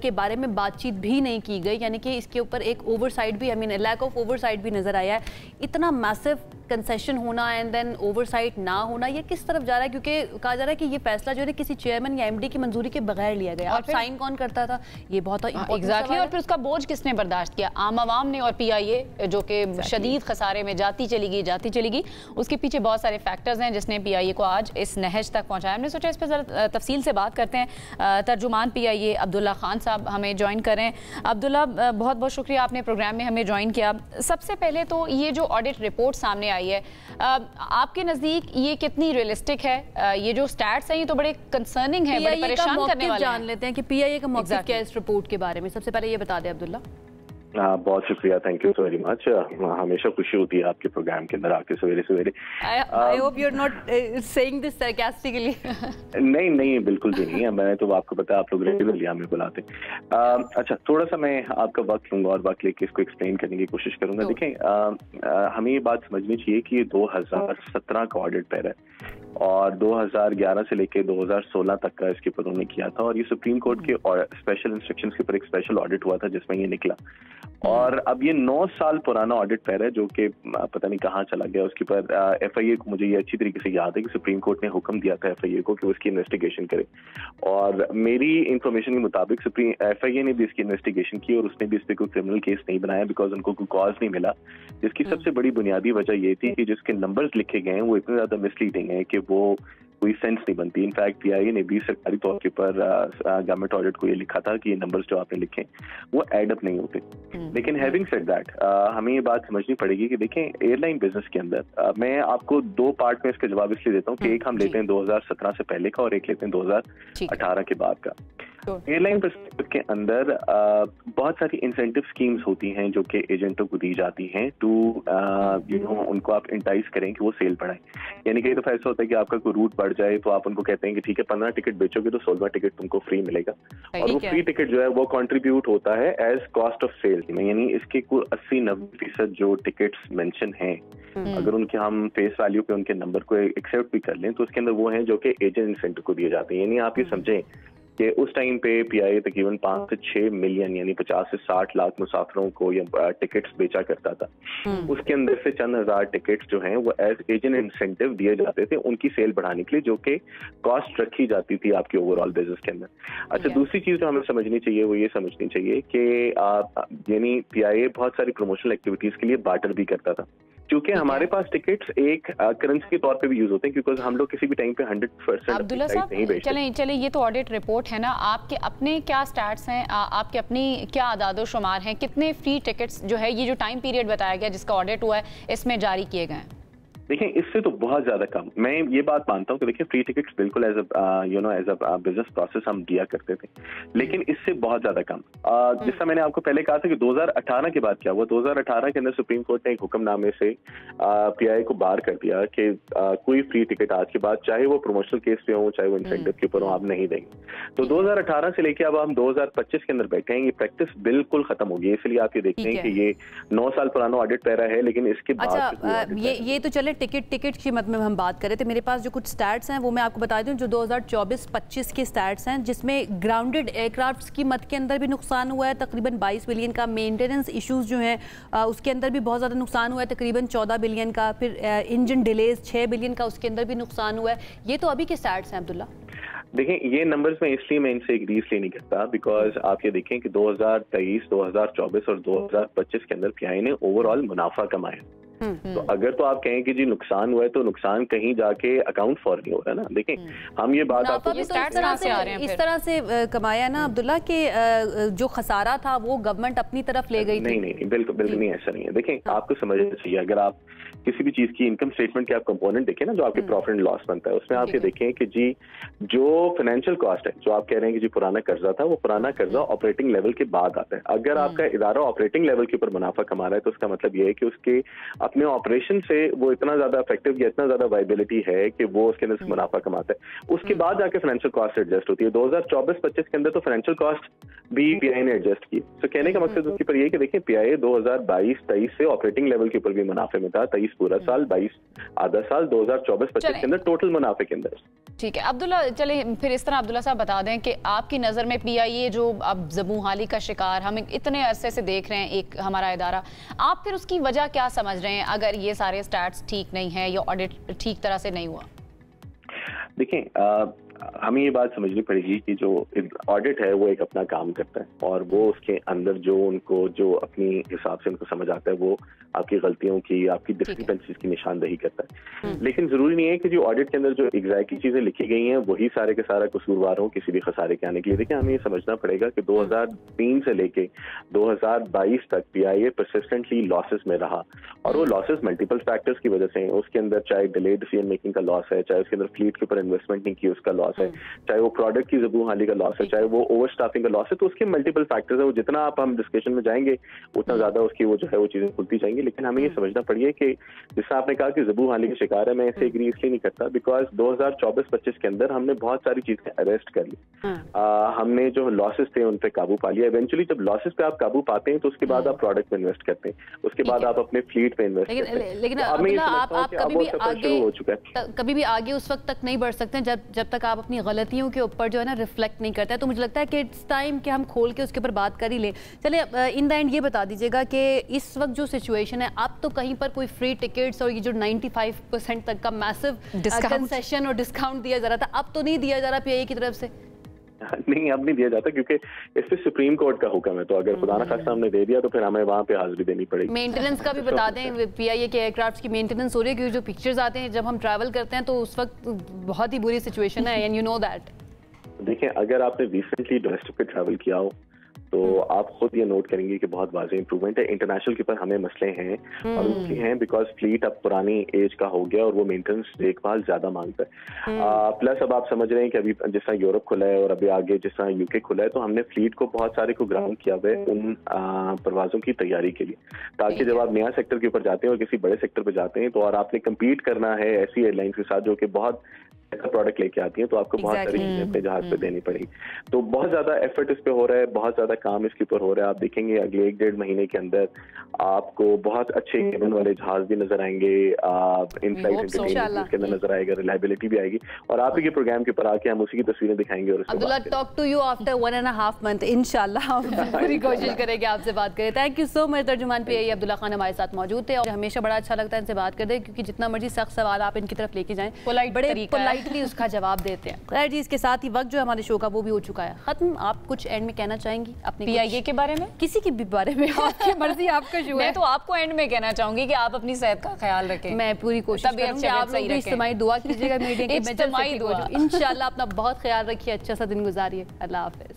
के बारे में बातचीत भी नहीं की गई, यानी कि इसके ऊपर एक ओवरसाइट भी, लैक ऑफ ओवरसाइट भी नजर आया है। इतना मैसिव कंसेशन होना एंड देन ओवरसाइट ना होना, ये किस तरफ जा रहा है? क्योंकि कहा जा रहा है कि ये फैसला जो है किसी चेयरमैन या MD की मंजूरी के बगैर लिया गया। और साइन कौन करता था, ये बहुत एग्जैक्टली। और फिर उसका बोझ किसने बर्दाश्त किया? आम आवाम ने और PIA जो कि शदीद खसारे में जाती चली गई। उसके पीछे बहुत सारे फैक्टर्स हैं जिसने PIA को आज इस नहज तक पहुंचाया। हमने सोचा इस पर जरा तफसील से बात करते हैं। तर्जुमान PIA अब्दुल्ला खान साहब हमें ज्वाइन कर रहे हैं। अब्दुल्ला, बहुत बहुत शुक्रिया आपने प्रोग्राम में हमें ज्वाइन किया। सबसे पहले तो ये जो ऑडिट रिपोर्ट सामने आई है, आपके नजदीक ये कितनी रियलिस्टिक है? ये जो स्टैट्स हैं ये तो बड़े कंसर्निंग है, बड़े परेशान करने वाले हैं। जान लेते हैं कि PIA का मौक़िफ़ क्या है इस रिपोर्ट के बारे में। सबसे पहले ये बता दें अब्दुल्ला। बहुत शुक्रिया, thank you so very much. हमेशा खुशी होती है आपके प्रोग्राम के अंदर आके सवेरे। I hope you are not saying this sarcastically. नहीं, बिल्कुल भी नहीं है। मैं तो आपको पता है, आप लोग रेगुलरली हमें बुलाते। अच्छा, थोड़ा सा मैं आपका वक्त लूंगा और वक्त लेके इसको एक्सप्लेन करने की कोशिश करूंगा। देखें, हमें ये बात समझनी चाहिए कि ये 2017 का ऑडिट पैर है और 2011 से लेके 2016 तक का इसके ऊपर उन्होंने किया था, और ये सुप्रीम कोर्ट के स्पेशल इंस्ट्रक्शंस के ऊपर एक स्पेशल ऑडिट हुआ था जिसमें ये निकला। और अब ये 9 साल पुराना ऑडिट पैर है जो कि पता नहीं कहाँ चला गया। उसके ऊपर FIA को, मुझे ये अच्छी तरीके से याद है कि सुप्रीम कोर्ट ने हुक्म दिया था FIA को कि उसकी इन्वेस्टिगेशन करे, और मेरी इंफॉर्मेशन के मुताबिक FIA ने भी इसकी इन्वेस्टिगेशन की और उसने भी इस पर कोई क्रिमिनल केस नहीं बनाया, बिकॉज उनको कोई कॉज नहीं मिला। जिसकी सबसे बड़ी बुनियादी वजह ये थी कि जिसके नंबर्स लिखे गए हैं वो इतने ज्यादा मिसलीडिंग है कि वो कोई सेंस नहीं बनती। इनफैक्ट PIA ने भी सरकारी तौर के ऊपर गवर्नमेंट ऑडिट को ये लिखा था कि ये नंबर्स जो आपने लिखे वो एड अप नहीं होते। लेकिन हैविंग सेड दैट, हमें ये बात समझनी पड़ेगी कि देखें, एयरलाइन बिजनेस के अंदर मैं आपको 2 पार्ट में इसका जवाब इसलिए देता हूँ कि एक हम लेते हैं 2017 से पहले का और एक लेते हैं 2018 के बाद का। एयरलाइन पर्सपेक्टिव के अंदर बहुत सारी इंसेंटिव स्कीम्स होती हैं जो कि एजेंटों को दी जाती हैं टू उनको आप इंटाइज करें कि वो सेल बढ़ाएं। यानी कई दफा ऐसा होता है कि आपका कोई रूट बढ़ जाए तो आप उनको कहते हैं कि ठीक है 15 टिकट बेचोगे तो 16वां टिकट तुमको फ्री मिलेगा, और वो फ्री टिकट जो है वो कंट्रीब्यूट होता है एज कॉस्ट ऑफ सेल में। यानी इसके कुल 80-90% जो टिकट्स मेंशन हैं, अगर उनके हम फेस वैल्यू पे उनके नंबर को एक्सेप्ट भी कर लें तो उसके अंदर वो हैं जो कि एजेंट इंसेंटिव को दिए जाते हैं। यानी आप ये समझें कि उस टाइम पे PIA तकरीबन 5 से 6 मिलियन यानी 50 से 60 लाख मुसाफिरों को या टिकट्स बेचा करता था। उसके अंदर से चंद हजार टिकट्स जो हैं वो एज एजेंट इंसेंटिव दिए जाते थे उनकी सेल बढ़ाने के लिए, जो कि कॉस्ट रखी जाती थी आपकी ओवरऑल बिजनेस के अंदर। अच्छा, दूसरी चीज जो हमें समझनी चाहिए वो ये समझनी चाहिए कि यानी PIA बहुत सारी प्रमोशनल एक्टिविटीज के लिए बार्टर भी करता था, क्योंकि हमारे पास टिकट्स एक करेंसी के तौर पे भी यूज होते हैं, क्योंकि हम लोग किसी भी टाइम पे 100% अब्दुल्ला साहब नहीं बेचते। चले ये तो ऑडिट रिपोर्ट है ना, आपके अपने क्या स्टैट्स हैं, आपके अपनी क्या आदादो शुमार हैं, कितने फ्री टिकट्स जो है ये जो टाइम पीरियड बताया गया जिसका ऑडिट हुआ है इसमें जारी किए गए हैं? देखें इससे तो बहुत ज्यादा कम। मैं ये बात मानता हूँ कि देखिए फ्री टिकट्स बिल्कुल एज अ बिजनेस प्रोसेस हम दिया करते थे, लेकिन इससे बहुत ज्यादा कम। जिससे मैंने आपको पहले कहा था कि 2018 के बाद क्या हुआ, 2018 के अंदर सुप्रीम कोर्ट ने एक हुक्मनामे से पीआईए को बाहर कर दिया कि कोई फ्री टिकट आज के बाद, चाहे वो प्रमोशनल केस पे हो, चाहे वो इंसेंटिव के ऊपर हो, आप नहीं देंगे। तो 2018 से लेके अब हम 2025 के अंदर बैठे हैं, ये प्रैक्टिस बिल्कुल खत्म हो गई। इसलिए आप ये देखते हैं कि ये 9 साल पुराना ऑडिट पैरा है, लेकिन इसके बाद ये तो चले टिकट की मत में हम बात कर रहे थे। मेरे पास जो कुछ स्टैट्स हैं वो मैं आपको बता दूं, जो 2024-25 के स्टैट्स हैं, जिसमें ग्राउंडेड एयरक्राफ्ट्स की मत के अंदर भी नुकसान हुआ है तकरीबन 22 बिलियन का। मेंटेनेंस इश्यूज जो हैं उसके अंदर भी बहुत ज़्यादा नुकसान हुआ है तकरीबन 14 बिलियन का। फिर इंजन डिलेज 6 बिलियन का, उसके अंदर भी नुकसान हुआ है। ये तो अभी के स्टैट्स हैं अब्दुल्ला। देखें ये नंबर्स में इसलिए मैं इनसे एग्री इसलिए नहीं करता बिकॉज आप ये देखें कि 2023, 2024 और 2025 के अंदर पीआईए ने ओवरऑल मुनाफा कमाया। तो अगर तो आप कहें कि जी नुकसान हुआ है तो नुकसान कहीं जाके अकाउंट फॉर नहीं हो रहा है ना। देखें हम ये बात आपको इस तरह से कमाया ना अब्दुल्ला के जो खसारा था वो गवर्नमेंट अपनी तरफ ले गई। नहीं बिल्कुल नहीं, ऐसा नहीं है। देखें आपको समझना चाहिए, अगर आप किसी भी चीज की इनकम स्टेटमेंट के आप कंपोनेंट देखें ना, जो आपके प्रॉफिट एंड लॉस बनता है, उसमें आप ये देखें कि जी जो फाइनेंशियल कॉस्ट है, जो आप कह रहे हैं कि जी पुराना कर्जा था, वो पुराना कर्जा ऑपरेटिंग लेवल के बाद आता है। अगर आपका इदारा ऑपरेटिंग लेवल के ऊपर मुनाफा कमा रहा है तो उसका मतलब ये है कि उसके अपने ऑपरेशन से वो इतना ज्यादा इफेक्टिव या इतना ज्यादा वाइबिलिटी है कि वो उसके अंदर से मुनाफा कमाता है। उसके बाद जाके फाइनेंशियल कॉस्ट एडजस्ट होती है। 2024-25 के अंदर तो फाइनेंशियल कॉस्ट भी पीआईए ने एडजस्ट की। तो कहने का मकसद उसके ऊपर ये कि देखिए पीआईए 2022-23 से ऑपरेटिंग लेवल के ऊपर भी मुनाफे में था, 23 पूरा साल, 22 आधा साल, 2024-25 के अंदर टोटल मुनाफे के अंदर। ठीक है अब्दुल्ला, चले फिर इस तरह अब्दुल्ला साहब बता दें कि आपकी नज़र में पीआईए जो अब ज़बूहाली का शिकार हम इतने अरसे से देख रहे हैं, एक हमारा इदारा, आप फिर उसकी वजह क्या समझ रहे हैं अगर ये सारे स्टैट्स ठीक नहीं है या ऑडिट ठीक तरह से नहीं हुआ? देखें हमें ये बात समझनी पड़ेगी कि जो ऑडिट है वो एक अपना काम करता है और वो उसके अंदर जो उनको जो अपनी हिसाब से उनको समझ आता है वो आपकी गलतियों की, आपकी डिस्क्रिपेंसीज की निशानदेही करता है। लेकिन जरूरी नहीं है कि जो ऑडिट के अंदर जो एग्जैक्टली चीजें लिखी गई हैं वही सारे के सारा कसूरवार हो किसी भी खसारे के आने के लिए। देखिए हमें ये समझना पड़ेगा कि 2003 से लेके 2022 तक पीआईए परसिस्टेंटली लॉसेस में रहा और वो लॉसेस मल्टीपल फैक्टर्स की वजह से। उसके अंदर चाहे डिलेड डिसीजन मेकिंग का लॉस है, चाहे उसके अंदर फ्लीट के ऊपर इन्वेस्टमेंट नहीं की उसका लॉस है, चाहे वो प्रोडक्ट की ज़बूहाली का लॉस है, चाहे वो ओवर स्टाफिंग का लॉस है। तो उसके मल्टीपल फैक्टर्स है। वो जितना आप हम डिस्कशन में जाएंगे उतना ज्यादा उसकी वो जो है वो चीजें खुलती जाएंगी। लेकिन हमें ये समझना पड़िए कि जिससे आपने कहा कि ज़बूहाली के शिकार है, मैं इसे एग्री इसलिए नहीं करता बिकॉज 2024-25 के अंदर हमने बहुत सारी चीजें अरेस्ट कर ली। हमने जो लॉसेस थे उन पे काबू पा लिया। इवेंचुअली जब लॉसेस पे आप काबू पाते हैं तो उसके बाद आप प्रोडक्ट पे इन्वेस्ट करते हैं, उसके बाद आप अपने फ्लीट पे इन्वेस्ट करते हैं। लेकिन आप कभी भी आगे उस वक्त तक नहीं बढ़ सकते जब तक आप अपनी गलतियों के ऊपर जो है ना रिफ्लेक्ट नहीं करता है। तो मुझे लगता है कि इट्स टाइम कि हम खोल के उसके ऊपर बात कर ही लें। चलिए इन द एंड ये बता दीजिएगा कि इस वक्त जो सिचुएशन है, अब तो कहीं पर कोई फ्री टिकट्स और ये जो 95% तक का मैसिव कंसेशन और डिस्काउंट दिया जा रहा था, अब तो नहीं दिया जा रहा पीआईए की तरफ से? नहीं, अब नहीं दिया जाता क्योंकि इस पे सुप्रीम कोर्ट का हुक्म है। तो अगर खुदा न खास्ता हमने दे दिया तो फिर हमें वहाँ पे हाजिरी देनी पड़ेगी। मेंटेनेंस का भी बता दें, पीआईए के एयरक्राफ्ट की मेंटेनेंस हो रही है क्योंकि जो पिक्चर्स आते हैं जब हम ट्रैवल करते हैं तो उस वक्त बहुत ही बुरी सिचुएशन है एंड यू नो दैट। देखिए अगर आपने रिसेंटली डोमेस्टिक पे ट्रैवल किया हो तो आप खुद ये नोट करेंगे कि बहुत वाज़ेह इंप्रूवमेंट है। इंटरनेशनल के ऊपर हमें मसले हैं और उसके हैं बिकॉज फ्लीट अब पुरानी एज का हो गया और वो मेंटेनेंस देखभाल ज्यादा मांगता है। प्लस अब आप समझ रहे हैं कि अभी जिस तरह यूरोप खुला है और अभी आगे जिस तरह यूके खुला है तो हमने फ्लीट को बहुत सारे को ग्राउंड किया हुआ है उन परवाजों की तैयारी के लिए, ताकि जब आप नया सेक्टर के ऊपर जाते हैं और किसी बड़े सेक्टर पर जाते हैं तो और आपने कम्पीट करना है ऐसी एयरलाइंस के साथ जो कि बहुत प्रोडक्ट लेके आती हैं तो आपको बहुत सारी चीजें अपने जहाज पे देनी पड़ेगी। तो बहुत ज्यादा एफर्ट इस पे हो रहा है, बहुत ज्यादा काम इसके ऊपर हो रहा है। आप देखेंगे अगले 1-1.5 महीने के अंदर आपको बहुत अच्छे केबिन वाले जहाज भी नजर आएंगे, इन-फ्लाइट एंटरटेनमेंट के अंदर नजर आएगा, रिलायबिलिटी भी आएगी और आप ही के प्रोग्राम के ऊपर आके हम उसी की तस्वीरें दिखाएंगे। और Abdullah, talk to you after 1.5 month इंशाल्लाह। हम पूरी कोशिश करेंगे आपसे बात करें। Thank you so much. तर्जुमान पीआईए अब्दुल्ला खान हमारे साथ मौजूद थे और हमेशा बड़ा अच्छा लगता है इनसे बात करते क्योंकि जितना मर्जी सख्त सवाल आप इनकी तरफ लेके जाएं बड़े पोलाइटली उसका जवाब देते हैं। खैर जी, इसके साथ ही वक्त जो हमारे शो का वो भी हो चुका है खत्म। आप कुछ एंड में कहना चाहेंगी अपने पीआईए के बारे में? किसी के भी बारे में, आपकी मर्जी, आपका शो है। मैं तो आपको एंड में कहना चाहूंगी कि आप अपनी सेहत का ख्याल रखें। मैं पूरी कोशिश करूंगी। आप लोग भी इज्तिमाई दुआ कीजिएगा मीडिया की। इंशाल्लाह अपना बहुत ख्याल रखिए, अच्छा सा दिन गुजारिए। अल्लाह हाफिज।